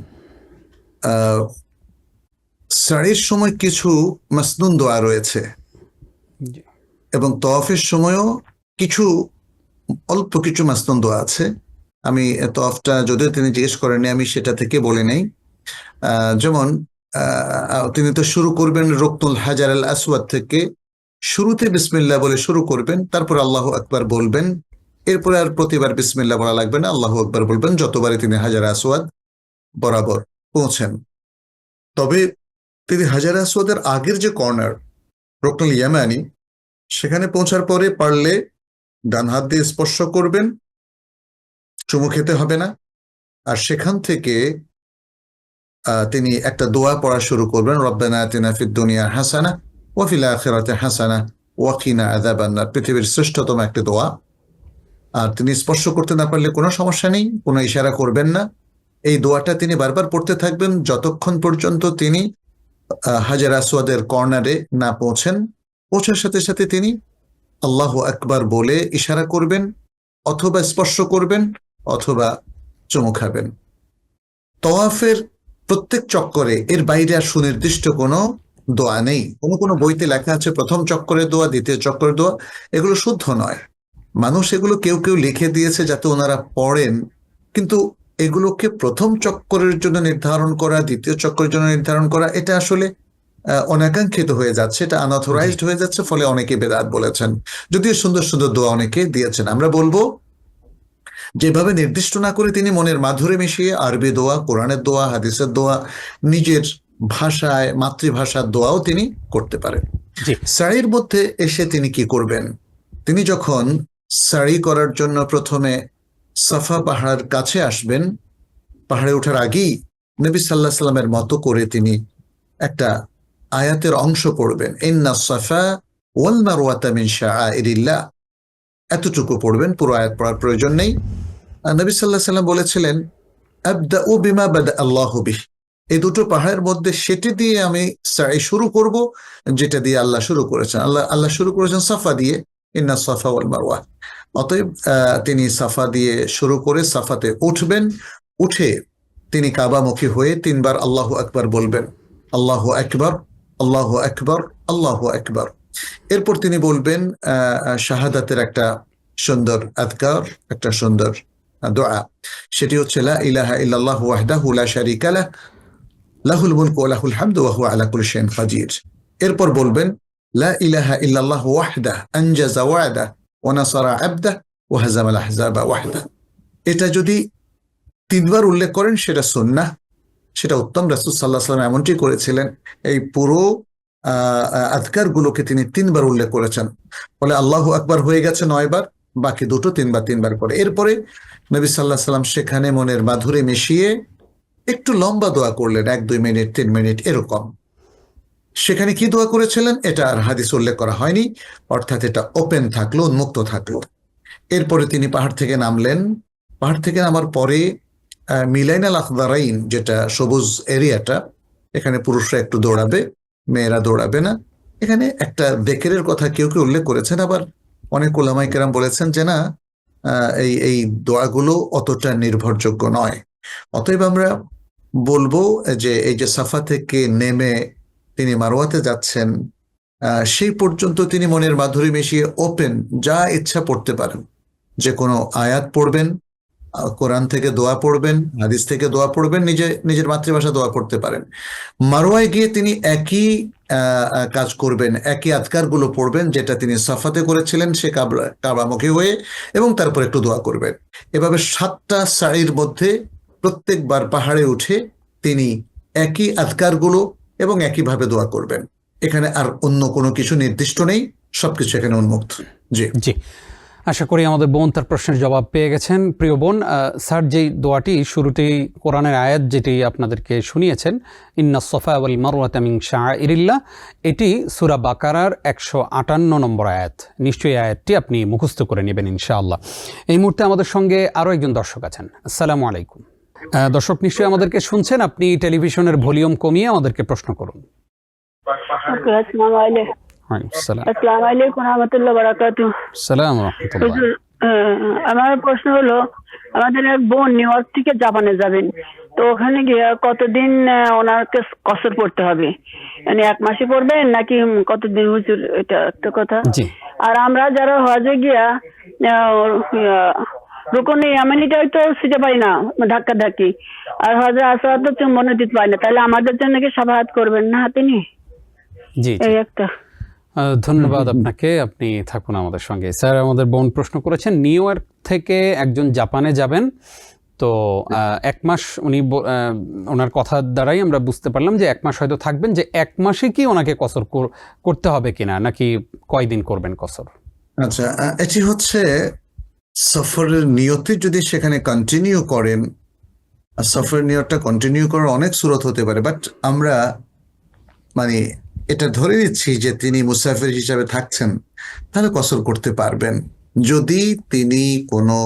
সাইর সময় কিছু মাসনুন দোয়া রয়েছে জি এবং তওয়াফের সময়ও কিছু অল্প কিছু মাসনুন দোয়া আছে। আমি তওয়াফটা যদিও তিনি জিজ্ঞেস করেননি, আমি সেটা থেকে বলে নেই। যেমন তিনি তো শুরু করবেন রুকনুল হাজার আল আসওয়াদ থেকে। শুরুতে বিসমিল্লাহ বলে শুরু করবেন, তারপর আল্লাহু আকবার বলবেন। এরপরে আর প্রতিবার বিসমিল্লাহ বলা লাগবে না, আল্লাহু আকবার বলবেন যতবারই তিনি হাজার আসওয়াদ বরাবর পৌঁছেন। তবে তিনি হাজার আসওয়াদের আগের যে কর্নার রুকনুল ইয়ামানি, সেখানে পৌঁছার পরে পারলে ডান হাত দিয়ে স্পর্শ করবেন, চুমু খেতে হবে না। আর সেখান থেকে তিনি একটা দোয়া পড়া শুরু করবেন, রব্বানা আতিনা ফিদ দুনিয়া হাসানা ওয়া ফিল আখিরাতি হাসানা ওয়া কিনা আযাবান নার। পৃথিবীর শ্রেষ্ঠতম একটা দোয়া। আর তিনি স্পর্শ করতে না পারলে কোনো সমস্যা নেই, কোনো ইশারা করবেন না। এই দোয়াটা তিনি বারবার পড়তে থাকবেন যতক্ষণ পর্যন্ত তিনি হাজার আসওয়াদের কর্নারে না পৌঁছেন। পৌঁছার সাথে সাথে তিনি আল্লাহু আকবার বলে ইশারা করবেন, অথবা স্পর্শ করবেন, অথবা চুমু খাবেন। তওয়াফের প্রত্যেক চক্করে এর বাইরে আর সুনির্দিষ্ট কোনো দোয়া নেই। কোনো কোনো বইতে লেখা আছে প্রথম চক্করে দোয়া, দ্বিতীয় চক্করের দোয়া। এগুলো শুদ্ধ নয়। মানুষ এগুলো কেউ কেউ লিখে দিয়েছে যাতে ওনারা পড়েন, কিন্তু এগুলোকে প্রথম চক্করের জন্য নির্ধারণ করা, দ্বিতীয় চক্করের জন্য নির্ধারণ করা, এটা আসলে অনাকাঙ্ক্ষিত হয়ে যাচ্ছে, এটা জি আনঅথরাইজড হয়ে যাচ্ছে। ফলে অনেকে বেদাত বলেছেন, যদিও সুন্দর সুন্দর দোয়া অনেকে দিয়েছেন। আমরা বলবো যেভাবে নির্দিষ্ট না করে তিনি মনের মাধুরী মিশিয়ে আরবি দোয়া, কোরআনের দোয়া, হাদিসের দোয়া, নিজের ভাষায় মাতৃভাষার দোয়াও তিনি করতে পারেন। জি সারির মধ্যে এসে তিনি কি করবেন? তিনি যখন সারি করার জন্য প্রথমে সাফা পাহাড়ের কাছে আসবেন, পাহাড়ে ওঠার আগেই নবী সাল্লাল্লাহু আলাইহি সাল্লামের মতো করে তিনি একটা আয়াতের অংশ পড়বেন, ইন্না সাফা ওয়াল মারওয়াতা মিন শাআইরিল্লাহ। এতটুকু পড়বেন, পুরো আয়াত পড়ার প্রয়োজন নেই। নবী সাল্লাল্লাহু আলাইহি সাল্লাম বলেছিলেন, আবদাউ বিমা বাদা আল্লাহু বিহ। এই দুটো পাহাড়ের মধ্যে সেটি দিয়ে আমি সাই শুরু করব, যেটা দিয়ে আল্লাহ শুরু করেছেন। আল্লাহ শুরু করেছেন সাফা দিয়ে, ইন্না সাফা ওয়াল মারওয়া। অতএব তিনি সাফা দিয়ে শুরু করে সাফাতে উঠবেন। উঠে তিনি কাবামুখী হয়ে তিনবার আল্লাহু আকবার বলবেন, আল্লাহু আকবার, আল্লাহু আকবার, আল্লাহু আকবার। এরপর তিনি বলবেন শাহাদাতের একটা সুন্দর আযকার, একটা সুন্দর দোয়া। সেটি হচ্ছে লা ইলাহা ইল্লাল্লাহু ওয়াহদাহু লা শারীকা লাহ, লাহুল মুলকু ওয়া লাহুল হামদু ওয়া হুয়া আলা কুল্লি শাইইন কাদির। এরপর বলবেন লা ইলাহা ইল্লাল্লাহু ওয়াহদাহু আনজাযা ওয়া'দাহু ওয়া নাসারা 'আবদাহু ওয়া হাযামাল আহজাবা ওয়াহদাহু। এটা যদি তিনবার উল্লেখ করেন সেটা সুন্নাহ, সেটা উত্তম। রাসূল সাল্লাল্লাহু আলাইহি ওয়াসাল্লাম এমনটি করেছিলেন। এই পুরো আযকার গুলোকে তিনি তিনবার উল্লেখ করেছেন। বলে আল্লাহু আকবার হয়ে গেছে 9 বার, বাকি দুটো তিনবার করে। এরপরে নবী সাল্লাল্লাহু আলাইহি ওয়াসাল্লাম সেখানে মনের মাধুরী মিশিয়ে একটু লম্বা দোয়া করলেন, 1-2 মিনিট 3 মিনিট এরকম। সেখানে কি দোয়া করেছিলেন এটা আর হাদিস উল্লেখ করা হয়নি, অর্থাৎ এটা ওপেন থাকলো, উন্মুক্ত থাকলো। এরপরে তিনি পাহাড় থেকে নামলেন। পাহাড় থেকে নামার পরে মিলাইন আল আখদারাইন, যেটা সবুজ এরিয়াটা, এখানে পুরুষরা একটু দৌড়াবে, মেয়েরা দৌড়াবে না। এখানে একটা বেকেরের কথা কেউ কেউ উল্লেখ করেছেন, আবার অনেক উলামায়ে কেরাম বলেছেন যে না, এই এই দোয়াগুলো অতটা নির্ভরযোগ্য নয়। অতএব আমরা বলবো যে এই যে সাফা থেকে নেমে তিনি মারওয়াতে যাচ্ছেন, সেই পর্যন্ত তিনি মনের মাধুরী মিশিয়ে ওপেন, যা ইচ্ছা পড়তে পারেন। যে কোনো আয়াত পড়বেন, কোরআন থেকে দোয়া পড়বেন, হাদিস থেকে দোয়া পড়বেন, নিজের মাতৃভাষা দোয়া পড়তে পারেন। মারওয়ায় গিয়ে তিনি একই কাজ করবেন, একই আজকারগুলো পড়বেন যেটা তিনি সাফাতে করেছিলেন, সে কাবামুখী হয়ে, এবং তারপর একটু দোয়া করবেন। এভাবে 7টা সারির মধ্যে প্রত্যেকবার পাহাড়ে উঠে তিনি একই আজকারগুলো এবং একইভাবে দোয়া করবেন। এখানে আর অন্য কোনো কিছু নির্দিষ্ট নেই, সবকিছু এখানে উন্মুক্ত। জি জি, আশা করি আমাদের বোন তার প্রশ্নের জবাব পেয়ে গেছেন। প্রিয় বোন, স্যার যেই দোয়াটি শুরুতেই কোরআনের আয়াত যেটি আপনাদেরকে শুনিয়েছেন, ইন্নাস সফা ওয়াল মারওয়াতা মিন শাআইরিল্লাহ, এটি সূরা বাকারার 158 নম্বর আয়াত। নিশ্চয়ই আয়াতটি আপনি মুখস্থ করে নেবেন ইনশাআল্লাহ। এই মুহূর্তে আমাদের সঙ্গে আরও একজন দর্শক আছেন। আসসালামু আলাইকুম। দর্শক নিশ্চয়ই আমাদেরকে শুনছেন, আপনি টেলিভিশনের ভলিউম কমিয়ে আমাদেরকে প্রশ্ন করুন। আসসালামু আলাইকুম। আসসালামু আলাইকুম ওয়া রাহমাতুল্লাহি ওয়া বারাকাতুহু। আসসালামু রাহমাতুল্লাহ। হুজুর, আমার প্রশ্ন হলো, আমাদের এক বোন নিউ ইয়র্ক থেকে জাপানে যাবেন, তো ওখানে গিয়ে কতদিন ওনাকে কসর পড়তে হবে? মানে 1 মাসে পড়বেন নাকি কতদিন হুজুর? এটা একটা কথা। জি, আর আমরা যারা হজে গিয়া রুকনে ইয়ামানিটা তো শিখে পাই না, ধাক্কা ধাক্কি, আর হজে আসওয়াদ তো চুম্বন দিতে পাই না, তাহলে আমাদের জন্য কি সাফাহাত করবেন না তিনি? জি, এই একটা। ধন্যবাদ আপনাকে, আপনি থাকুন আমাদের সঙ্গে। স্যার, আমাদের বোন প্রশ্ন করেছেন নিউ ইয়র্ক থেকে একজন জাপানে যাবেন, তো 1 মাস উনি ওনার কথার দ্বারাই আমরা বুঝতে পারলাম যে 1 মাস হয়তো থাকবেন, যে 1 মাসে কি ওনাকে কসর করতে হবে কিনা, নাকি কয়দিন করবেন কসর? আচ্ছা, এটি হচ্ছে সফরের নিয়তে যদি সেখানে কন্টিনিউ করেন, সফরের নিয়তটা কন্টিনিউ করার অনেক সুরত হতে পারে, বাট আমরা মানে এটা ধরে নিচ্ছি যে তিনি মুসাফির হিসাবে থাকছেন, তাহলে কসর করতে পারবেন। যদি তিনি কোনো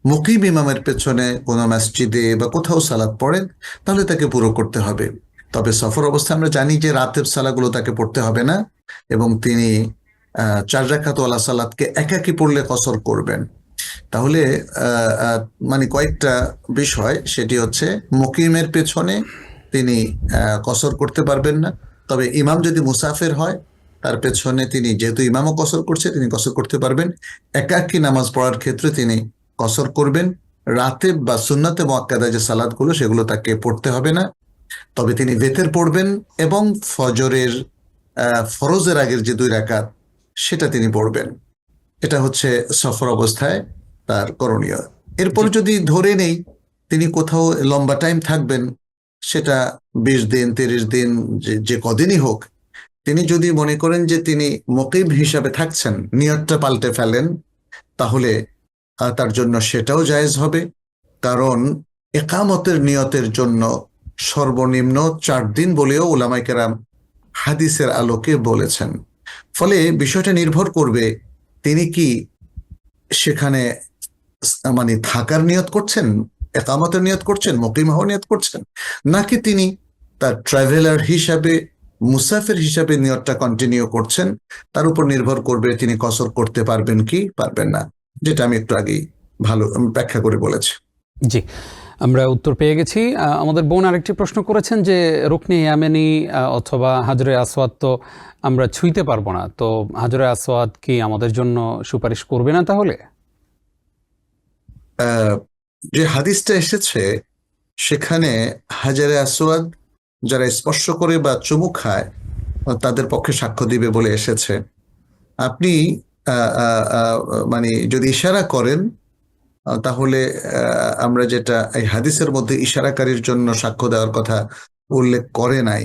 মুকিম ইমামের পেছনে কোনো মসজিদে বা কোথাও সালাত পড়েন, তাহলে তাকে পুরো করতে হবে। তবে সফর অবস্থায় আমরা জানি যে রাতের সালাগুলো তাকে পড়তে হবে না, এবং তিনি 4 রাকাত ওয়ালা সালাতকে একাকি পড়লে কসর করবেন। তাহলে মানে কয়েকটা বিষয়, সেটি হচ্ছে মুকিমের পেছনে তিনি কসর করতে পারবেন না। তবে ইমাম যদি মুসাফির হয়, তার পেছনে তিনি, যেহেতু ইমামও কসর করছে, তিনি কসর করতে পারবেন। একাকী নামাজ পড়ার ক্ষেত্রে তিনি কসর করবেন। রাতে বা সুন্নাতে মুআক্কাদা যে সালাতগুলো, সেগুলো তাকে পড়তে হবে না। তবে তিনি বেতের পড়বেন, এবং ফজরের ফরজের আগের যে 2 রাকাত, সেটা তিনি পড়বেন। এটা হচ্ছে সফর অবস্থায় তার করণীয়। এরপর যদি ধরে নেই তিনি কোথাও লম্বা টাইম থাকবেন, সেটা 20 দিন 30 দিন, যে কদিনই হোক, তিনি যদি মনে করেন যে তিনি মুকিম হিসাবে থাকছেন, নিয়তটা পাল্টে ফেলেন, তাহলে তার জন্য সেটাও জায়েজ হবে। কারণ ইকামতের নিয়তের জন্য সর্বনিম্ন 4 দিন বলেও উলামায়ে কেরাম হাদিসের আলোকে বলেছেন। ফলে বিষয়টা নির্ভর করবে তিনি কি সেখানে মানে থাকার নিয়ত করছেন, ইকামতের নিয়ত করছেন, মুকিম হওয়ার নিয়ত করছেন, নাকি তিনি তার ট্রাভেলার হিসাবে, মুসাফির হিসাবে নিয়তটা কন্টিনিউ করছেন। তার উপর নির্ভর করবে তিনি কসর করতে পারবেন কি পারবেন না, যেটা আমি একটু আগেই ভালো ব্যাখ্যা করে বলেছি। জি, আমরা উত্তর পেয়ে গেছি। আমাদের বোন আরেকটি প্রশ্ন করেছেন যে রুকনে ইয়ামানি অথবা হাজরে আসওয়াদ তো আমরা ছুঁইতে পারবো না, তো হাজরে আসওয়াদ কি আমাদের জন্য সুপারিশ করবে না তাহলে? যে হাদিসটা এসেছে সেখানে হাজারে আসওয়াদ যারা স্পর্শ করে বা চুমু খায় তাদের পক্ষে সাক্ষ্য দিবে বলে এসেছে। আপনি মানে যদি ইশারা করেন, তাহলে আমরা যেটা এই হাদিসের মধ্যে ইশারাকারীর জন্য সাক্ষ্য দেওয়ার কথা উল্লেখ করে নাই।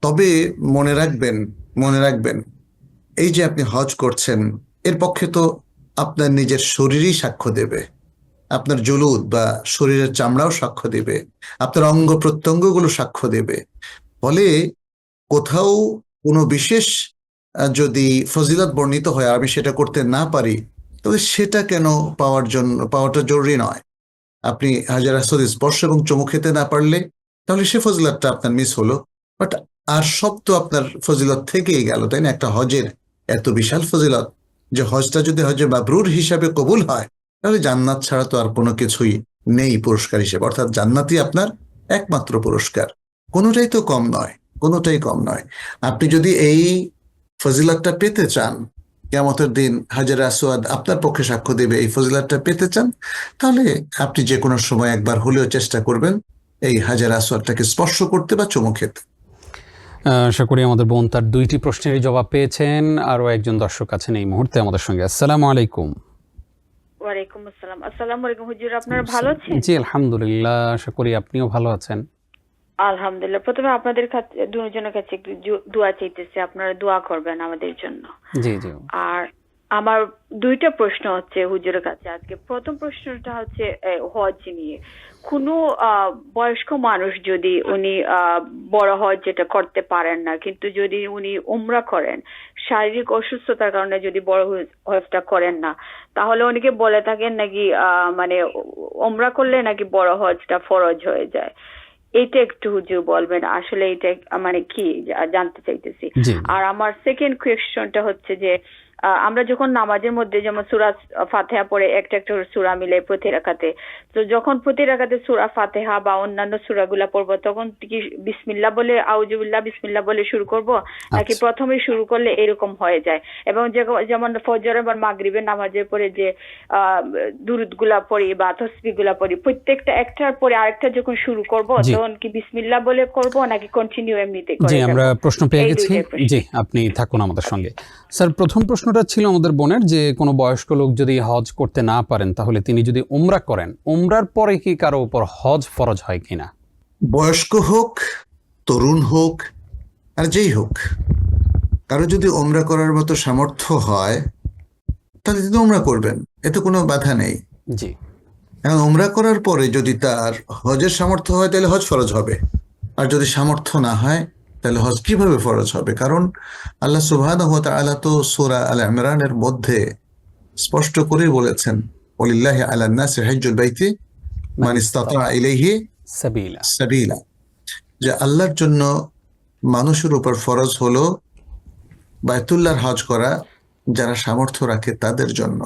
তবে মনে রাখবেন এই যে আপনি হজ করছেন, এর পক্ষে তো আপনার নিজের শরীরই সাক্ষ্য দেবে, আপনার জুলুদ বা শরীরের চামড়াও সাক্ষ্য দেবে, আপনার অঙ্গ প্রত্যঙ্গগুলো সাক্ষ্য দেবে। ফলে কোথাও কোনো বিশেষ যদি ফজিলত বর্ণিত হয়, আমি সেটা করতে না পারি, তবে সেটা কেন পাওয়াটা জরুরি নয়। আপনি হাজার আসওয়াদ স্পর্শ এবং চুমু খেতে না পারলে, তাহলে সে ফজিলতটা আপনার মিস হলো, বাট আর সব তো আপনার ফজিলত থেকেই গেল, তাই না? একটা হজের এত বিশাল ফজিলত, যে হজটা যদি হজে মাবরুর হিসাবে কবুল হয়, তাহলে জান্নাত ছাড়া তো আর কোনো কিছুই নেই পুরস্কার হিসেবে, অর্থাৎ জান্নাতই আপনার একমাত্র পুরস্কার। কোনোটাই তো কম নয়, কোনোটাই কম নয়। আপনি যদি এই ফজিলতটা পেতে চান, কিয়ামতের দিন হাজরে আসওয়াদ আপনার পক্ষে সাক্ষ্য দেবে, এই ফজিলতটা পেতে চান, তাহলে আপনি যে কোনো সময় একবার হলেও চেষ্টা করবেন এই হাজরে আসওয়াদটাকে স্পর্শ করতে বা চুমু খেতে। আশা করি আমাদের বোন তার 2টি প্রশ্নেরই জবাব পেয়েছেন। আরো একজন দর্শক আছেন এই মুহূর্তে আমাদের সঙ্গে। আসসালামু আলাইকুম। ওয়ালাইকুম আসসালাম। আসসালামু আলাইকুম হুজুর, আপনারা ভালো আছেন? জি আলহামদুলিল্লাহ, আশা করি আপনিও ভালো আছেন। আলহামদুলিল্লাহ। প্রথমে আপনাদের কাছে, দুজনের কাছে একটু দোয়া চাইতেছি, আপনারা দোয়া করবেন আমাদের জন্য। জি জি। আর আমার 2টা প্রশ্ন হচ্ছে হুজুরের কাছে আজকে। প্রথম প্রশ্নটা হচ্ছে হজ নিয়ে। কোনো বয়স্ক মানুষ যদি উনি বড় হজ যেটা করতে পারেন না, কিন্তু যদি উনি উমরা করেন, শারীরিক অসুস্থতার কারণে যদি বড় হজটা করেন না, তাহলে অনেকে বলে থাকেন নাকি মানে উমরা করলে নাকি বড় হজটা ফরজ হয়ে যায়। এটা একটু হুজুর বলবেন, আসলে এটা মানে কি জানতে চাইতেছি। জি। আর আমার সেকেন্ড কোয়েশ্চনটা হচ্ছে যে আমরা যখন নামাজের মধ্যে যেমন সূরা ফাতিহা পড়ে একটা একটা সূরা মিলে প্রতি রাকাতে, তো যখন প্রতি রাকাতে সূরা ফাতিহা বা অন্যান্য সূরাগুলা পড়বো, তখন কি বিসমিল্লাহ বলে আউযুবিল্লাহ বিসমিল্লাহ বলে শুরু করব, নাকি প্রথমে শুরু করলে এরকম হয়ে যায়? এবং যেমন ফজর বা মাগরিবের নামাজের পরে যে দুরুদগুলা পড়ি বা তাসবিহগুলা পড়ি, প্রত্যেকটা একটার পরে আরেকটা যখন শুরু করব, তখন কি বিসমিল্লাহ বলে করব নাকি কন্টিনিউ এমনিতে করে? জি, আমরা প্রশ্ন পেয়ে গেছি। জি, আপনি থাকুন আমাদের সঙ্গে। স্যার, প্রথম প্রশ্নটা ছিল আমাদের বোনের যে কোনো বয়স্ক লোক যদি হজ করতে না পারেন, তাহলে তিনি যদি উমরা করেন, উমরার পরে কি কারো উপর হজ ফরজ হয় কিনা? বয়স্ক হোক, তরুণ হোক, আর যেই হোক, কারো যদি উমরা করার মতো সামর্থ্য হয়, তাহলে তিনি উমরা করবেন, এতে কোনো বাধা নেই। জি। এখন উমরা করার পরে যদি তার হজের সামর্থ্য হয়, তাহলে হজ ফরজ হবে। আর যদি সামর্থ্য না হয়, তাহলে হজ কিভাবে ফরজ হবে? কারণ আল্লাহ সুবহানাহু ওয়া তাআলা তো সূরা আল ইমরানের মধ্যে স্পষ্ট করে বলেছেন, ওয়ালিল্লাহি আলান নাসি হিজ্জুল বাইতি মান ইসতাতা ইলাইহি সাবিলা। সাবিলা, যে আল্লাহর জন্য মানুষের উপর ফরজ হলো বায়তুল্লাহর হজ করা যারা সামর্থ্য রাখে তাদের জন্য।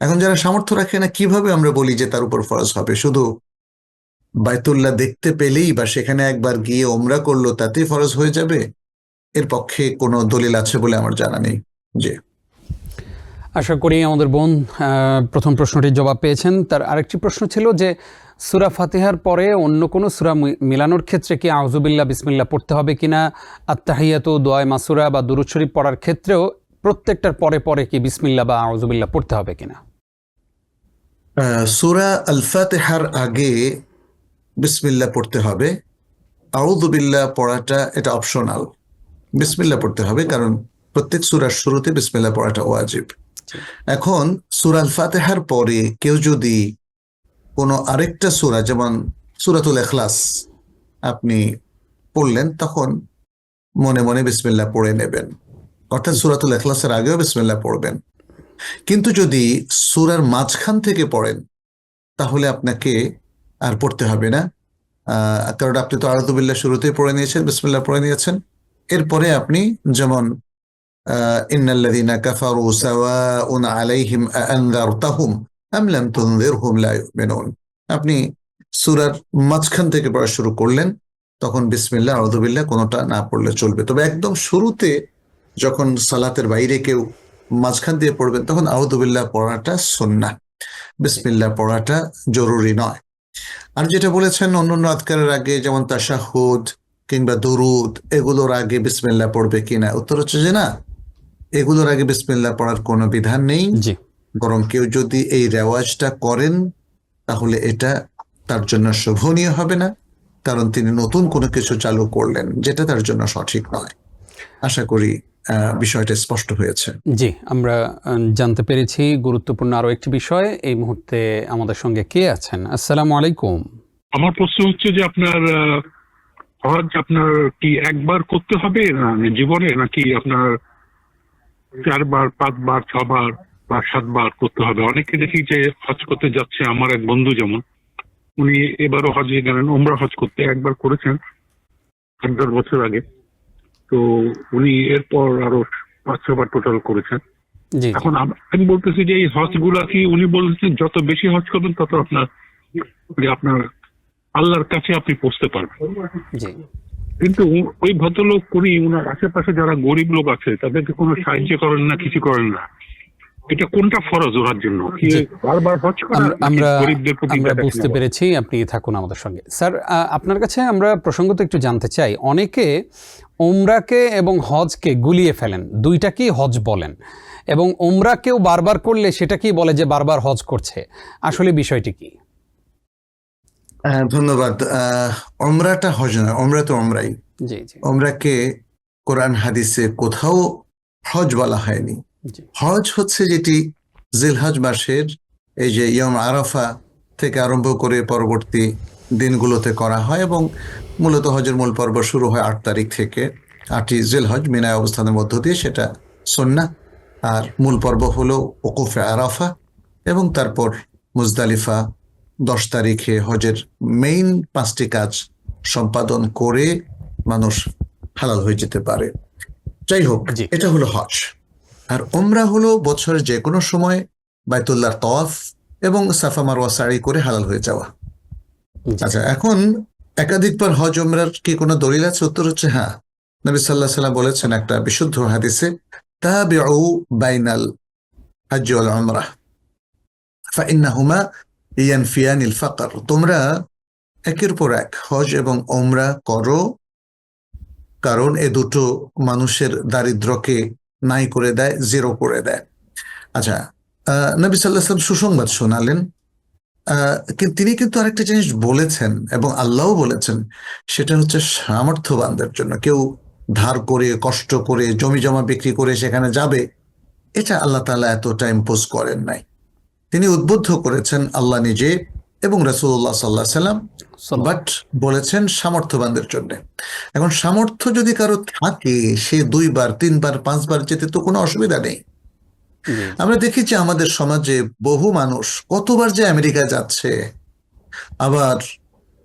এখন যারা সামর্থ্য রাখে না, কিভাবে আমরা বলি যে তার উপর ফরজ হবে? শুধু বায়তুল্লাহ দেখতে পেলেই বা সেখানে একবার গিয়ে ওমরা করলো তাতেই ফরজ হয়ে যাবে? এর পক্ষে কোনো দলিল আছে বলে আমার জানা নেই। জি, আশা করি আমাদের বোন প্রথম প্রশ্নটির জবাব পেয়েছেন। তার আরেকটি প্রশ্ন ছিল যে সূরা ফাতিহার পরে অন্য কোনো সূরা মিলানোর ক্ষেত্রে কি আউযুবিল্লাহ বিসমিল্লাহ পড়তে হবে কিনা? আত্তাহিয়াতু, দোয়ায়ে মাসুরা বা দুরূদ শরীফ পড়ার ক্ষেত্রেও প্রত্যেকটার পরে পরে কি বিসমিল্লাহ বা আউযুবিল্লাহ পড়তে হবে কিনা? সূরা আল ফাতিহার আগে বিসমিল্লাহ পড়তে হবে। আউযু বিল্লাহ পড়াটা এটা অপশনাল। বিসমিল্লাহ পড়তে হবে, কারণ প্রত্যেক সূরার শুরুতে বিসমিল্লাহ পড়াটা ওয়াজিব। এখন সূরা আল ফাতিহার পরে কেউ যদি কোনো আরেকটা সূরা, যেমন সূরাতুল ইখলাস আপনি পড়লেন, তখন মনে মনে বিসমিল্লাহ পড়ে নেবেন, অর্থাৎ সূরাতুল ইখলাসের আগেও বিসমিল্লাহ পড়বেন। কিন্তু যদি সূরার মাঝখান থেকে পড়েন, তাহলে আপনাকে আর পড়তে হবে না, কারণ আপনি তো আউযু বিল্লাহ শুরুতেই পড়ে নিয়েছেন, বিসমিল্লাহ পড়ে নিয়েছেন। এরপরে আপনি যেমন ইন্নাল্লাযীনা কাফারু সাওয়াউন আলাইহিম আআনযারতাহুম আম লাম তুনযিরহুম লা ইউমিনুন, আপনি সূরার মাঝখান থেকে পড়া শুরু করলেন, তখন বিসমিল্লাহ আউযু বিল্লাহ কোনোটা না পড়লে চলবে। তবে একদম শুরুতে যখন সালাতের বাইরে কেউ মাঝখান দিয়ে পড়বেন, তখন আউযু বিল্লাহ পড়াটা সুন্নাহ, বিসমিল্লাহ পড়াটা জরুরি নয়। আর যেটা বলেছেন অন্যান্য আজকারের আগে, যেমন তাশাহুদ কিংবা দুরুদ, এগুলোর আগে বিসমিল্লাহ পড়বে কিনা, উত্তর হচ্ছে যে না, এগুলোর আগে বিসমিল্লাহ পড়ার কোনো বিধান নেই। জি। বরং কেউ যদি এই রেওয়াজটা করেন, তাহলে এটা তার জন্য শোভনীয় হবে না, কারণ তিনি নতুন কোনো কিছু চালু করলেন যেটা তার জন্য সঠিক নয়। আশা করি বিষয়টা স্পষ্ট হয়েছে। জি, আমরা জানতে পেরেছি গুরুত্বপূর্ণ আরো একটি বিষয়। এই মুহূর্তে আমাদের সঙ্গে কে আছেন? আসসালামু আলাইকুম। আমার প্রশ্ন হচ্ছে যে আপনার হজ আপনার কি একবার করতে হবে না জীবনে, নাকি আপনার 4 বার 5 বার 6 বার বা 7 বার করতে হবে? অনেকে দেখি যে হজ করতে যাচ্ছে, আমার এক বন্ধু যেমন, উনি এবারও হজে গেলেন, উমরা হজ করতে একবার করেছেন 8-10 বছর আগে, তো উনি এরপর আরো 5-6 বার টোটাল করেছেন। জি এখন আমি বলতেছি যে এই হজ গুলা কি উনি বলছেন যত বেশি হজ করবেন তত আপনার আল্লাহর কাছে আপনি পৌঁছতে পারবেন। জি কিন্তু ওই ভদ্রলোক উনি ওনার আশেপাশে যারা গরিব লোক আছে তাদেরকে কোনো সাহায্য করেন না, কিছু করেন না। এটা কোনটা ফরজ ওনার জন্য? কি জি। বারবার হজ করা নাকি আমরা গরিবদের প্রতি আমরা দেখা বুঝতে নেওয়া? পেরেছি, আপনি থাকুন আমাদের সঙ্গে। স্যার, আপনার কাছে আমরা প্রসঙ্গত একটু জানতে চাই, অনেকে উমরাকে এবং হজকে গুলিয়ে ফেলেন, দুইটাকেই হজ বলেন, এবং উমরাকেও বারবার করলে সেটাকেই বলে যে বারবার হজ করছে। আসলে বিষয়টি কি? ধন্যবাদ। ওমরাটা হজ নয়, ওমরা তো ওমরাই। জি জি ওমরাকে কোরআন হাদিসে কোথাও হজ বলা হয়নি। জি হজ হচ্ছে যেটি জিলহজ মাসের এই যে ইয়ম আরাফা থেকে আরম্ভ করে পরবর্তী দিনগুলোতে করা হয়, এবং মূলত হজের মূল পর্ব শুরু হয় 8 তারিখ থেকে। 8ই জিলহজ মিনায় অবস্থানের মধ্য দিয়ে, সেটা সুন্নাহ। আর মূল পর্ব হলো ওকুফে আরাফা, এবং তারপর মুজদালিফা 10 তারিখে হজের মেইন 5টি কাজ সম্পাদন করে মানুষ হালাল হয়ে যেতে পারে। যাই হোক, জি। এটা হলো হজ। আর ওমরা হলো বছরের যে কোনো সময় বাইতুল্লাহর তওয়াফ এবং সাফা মারওয়া সাই করে হালাল হয়ে যাওয়া। জি। আচ্ছা, এখন একাধিকবার হজ ওমরার কি কোনো দলিল আছে? উত্তর হচ্ছে হ্যাঁ। নবী সাল্লাল্লাহু আলাইহি ওয়াসাল্লাম বলেছেন একটা বিশুদ্ধ হাদিসে, তাবিউ বাইনাল হজ ওয়াল উমরাহ ফাইন্নাহুমা ইয়ানফিয়ানিল ফাকর। তোমরা একের পর এক হজ এবং ওমরা করো, কারণ এ দুটো মানুষের দারিদ্র্যকে নাই করে দেয়, জিরো করে দেয়। আচ্ছা, নবী সাল্লাল্লাহু আলাইহি ওয়াসাল্লাম সুসংবাদ শোনালেন। তিনি কিন্তু আরেকটা জিনিস বলেছেন, এবং আল্লাহও বলেছেন, সেটা হচ্ছে সামর্থ্যবানদের জন্য। কেউ ধার করে, কষ্ট করে, জমি জমা বিক্রি করে সেখানে যাবে, এটা আল্লাহ তাআলা এতটা ইম্পোজ করেন নাই। তিনি উদ্বুদ্ধ করেছেন আল্লাহ নিজে এবং রাসূলুল্লাহ সাল্লাল্লাহু আলাইহি ওয়াসাল্লাম, বাট বলেছেন সামর্থ্যবানদের জন্য। এখন সামর্থ্য যদি কারো থাকে, সে 2 বার 3 বার 5 বার যেতে তো কোনো অসুবিধা নেই। জি আমরা দেখেছি আমাদের সমাজে বহু মানুষ কতবার যে আমেরিকা যাচ্ছে, আবার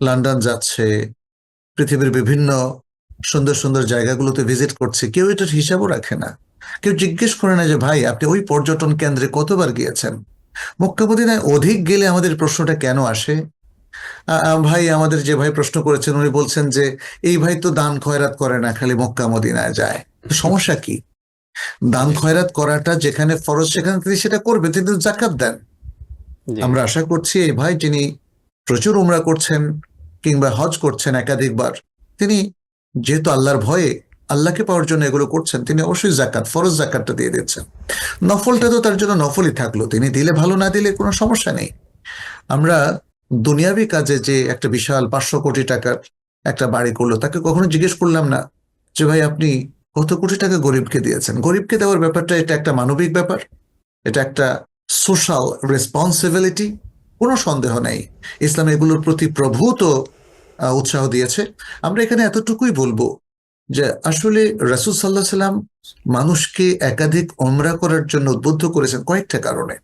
লন্ডন যাচ্ছে, পৃথিবীর বিভিন্ন সুন্দর সুন্দর জায়গাগুলোতে ভিজিট করছে, কেউ এটার হিসাবও রাখে না। কেউ জিজ্ঞেস করে না যে ভাই আপনি ওই পর্যটন কেন্দ্রে কতবার গিয়েছেন। মক্কা মদিনায় অধিক গেলে আমাদের প্রশ্নটা কেন আসে? ভাই, আমাদের যে ভাই প্রশ্ন করেছেন উনি বলছেন যে এই ভাই তো দান খয়রাত করে না, খালি মক্কা মদিনায় যায়। সমস্যা কি? দান খয়রাত করাটা যেখানে ফরজ সেখানে তিনি সেটা করবেন, তিনি যাকাত দেন। জি আমরা আশা করছি এই ভাই যিনি প্রচুর উমরা করছেন কিংবা হজ করছেন একাধিকবার, তিনি যেহেতু আল্লাহর ভয়ে আল্লাহকে পাওয়ার জন্য এগুলো করছেন, তিনি অবশ্যই জাকাত, ফরজ জাকাতটা দিয়ে দিচ্ছেন। নফলটা তো তার জন্য নফলই থাকলো, তিনি দিলে ভালো, না দিলে কোনো সমস্যা নেই। আমরা দুনিয়াবি কাজে যে একটা বিশাল 500 কোটি টাকার একটা বাড়ি করলো, তাকে কখনো জিজ্ঞেস করলাম না যে ভাই আপনি কত কোটি টাকা গরিবকে দিয়েছেন। গরিবকে দেওয়ার ব্যাপারটা এটা একটা মানবিক ব্যাপার, এটা একটা সোশ্যাল রেসপন্সিবিলিটি, কোনো সন্দেহ নেই। ইসলাম এগুলোর প্রতি প্রভূত উৎসাহ দিয়েছে। আমরা এখানে এতটুকুই বলবো যে আসলে রাসূল সাল্লাল্লাহু আলাইহি সাল্লাম মানুষকে একাধিক ওমরা করার জন্য উদ্বুদ্ধ করেছেন কয়েকটা কারণে,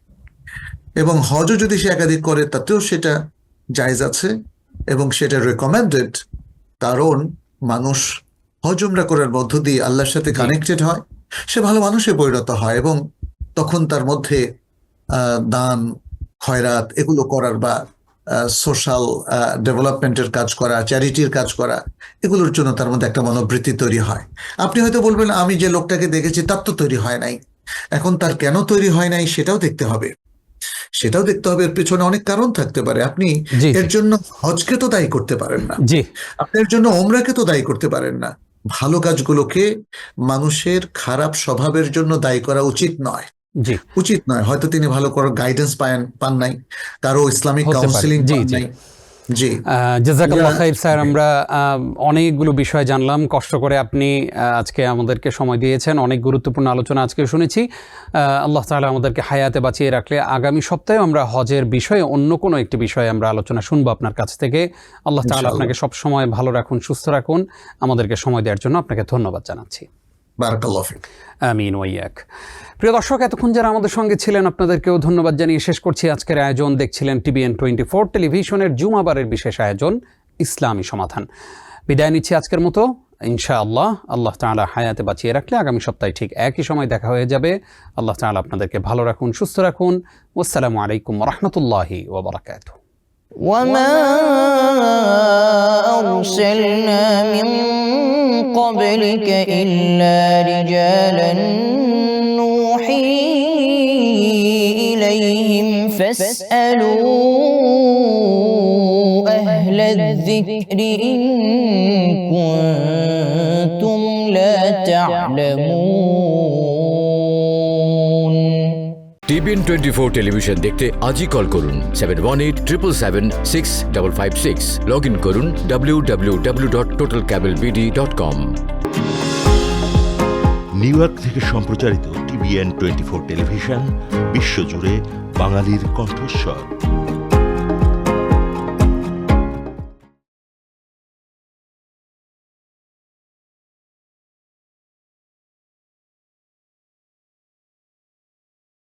এবং হজও যদি সে একাধিক করে তাতেও সেটা জায়েজ আছে, এবং সেটা রেকমেন্ডেড, কারণ মানুষ হজ উমরা করার মধ্য দিয়ে আল্লাহর সাথে কানেক্টেড হয়, সে ভালো মানুষে পরিণত হয়, এবং তখন তার মধ্যে দান খয়রাত এগুলো করার বা সোশ্যাল ডেভেলপমেন্টের কাজ করা, চ্যারিটির কাজ করা, এগুলোর জন্য তার মধ্যে একটা মনোবৃত্তি তৈরি হয়। আপনি হয়তো বলবেন আমি যে লোকটাকে দেখেছি তার তো তৈরি হয় নাই। এখন তার কেন তৈরি হয় নাই সেটাও দেখতে হবে, এর পেছনে অনেক কারণ থাকতে পারে। আপনি জি এর জন্য হজকে তো দায়ী করতে পারেন না, জি আপনি এর জন্য ওমরাকে তো দায়ী করতে পারেন না। ভালো কাজগুলোকে মানুষের খারাপ স্বভাবের জন্য দায়ী করা উচিত নয়। জি হয়তো তিনি ভালো করে গাইডেন্স পান নাই, কারো ইসলামিক হতে পারে। কাউন্সিলিং জি, পান জি। নাই। জি, জাযাকাল্লাহ খাইর স্যার, আমরা অনেকগুলো বিষয় জানলাম, কষ্ট করে আপনি আজকে আমাদেরকে সময় দিয়েছেন, অনেক গুরুত্বপূর্ণ আলোচনা আজকে শুনেছি। আল্লাহ তাআলা আমাদেরকে হায়াতে বাঁচিয়ে রাখলে আগামী সপ্তাহে আমরা হজের বিষয়ে অন্য কোনো একটি বিষয়ে আমরা আলোচনা শুনবো আপনার কাছ থেকে। আল্লাহ তাআলা ইনশাআল্লাহ। আপনাকে সব সময় ভালো রাখুন, সুস্থ রাখুন। আমাদেরকে সময় দেওয়ার জন্য আপনাকে ধন্যবাদ জানাচ্ছি। বারাকাল্লাহু ফিক। আমিন ওয়াইয়াক। প্রিয় দর্শক, এতক্ষণ যারা আমাদের সঙ্গে ছিলেন আপনাদেরকেও ধন্যবাদ জানিয়ে শেষ করছি আজকের আয়োজন। দেখছিলেন TVN 24 টেলিভিশনের জুমাবারের বিশেষ আয়োজন ইসলামী সমাধান। বিদায় নিচ্ছি আজকের মতো। ইনশাআল্লাহ আল্লাহ তাআলা হায়াতে বাঁচিয়ে রাখলে আগামী সপ্তাহে ঠিক একই সময় দেখা হয়ে যাবে। আল্লাহ তাআলা আপনাদেরকে ভালো রাখুন, সুস্থ রাখুন। আসসালামু আলাইকুম ওয়া রাহমাতুল্লাহি ওয়া বারাকাতুহু। وما أرسلنا من قبلك إلا رجالا نوحي إليهم فاسألوا أهل الذكر إن كنتم لا تعلمون। TBN 24 টেলিভিশন দেখতে আজই কল করুন 7187776556। লগ ইন করুন www.totalcablebd.com। নিউ ইয়র্ক থেকে সম্প্রচারিত TBN 24 টেলিভিশন বিশ্বজুড়ে বাঙালির কণ্ঠস্বর।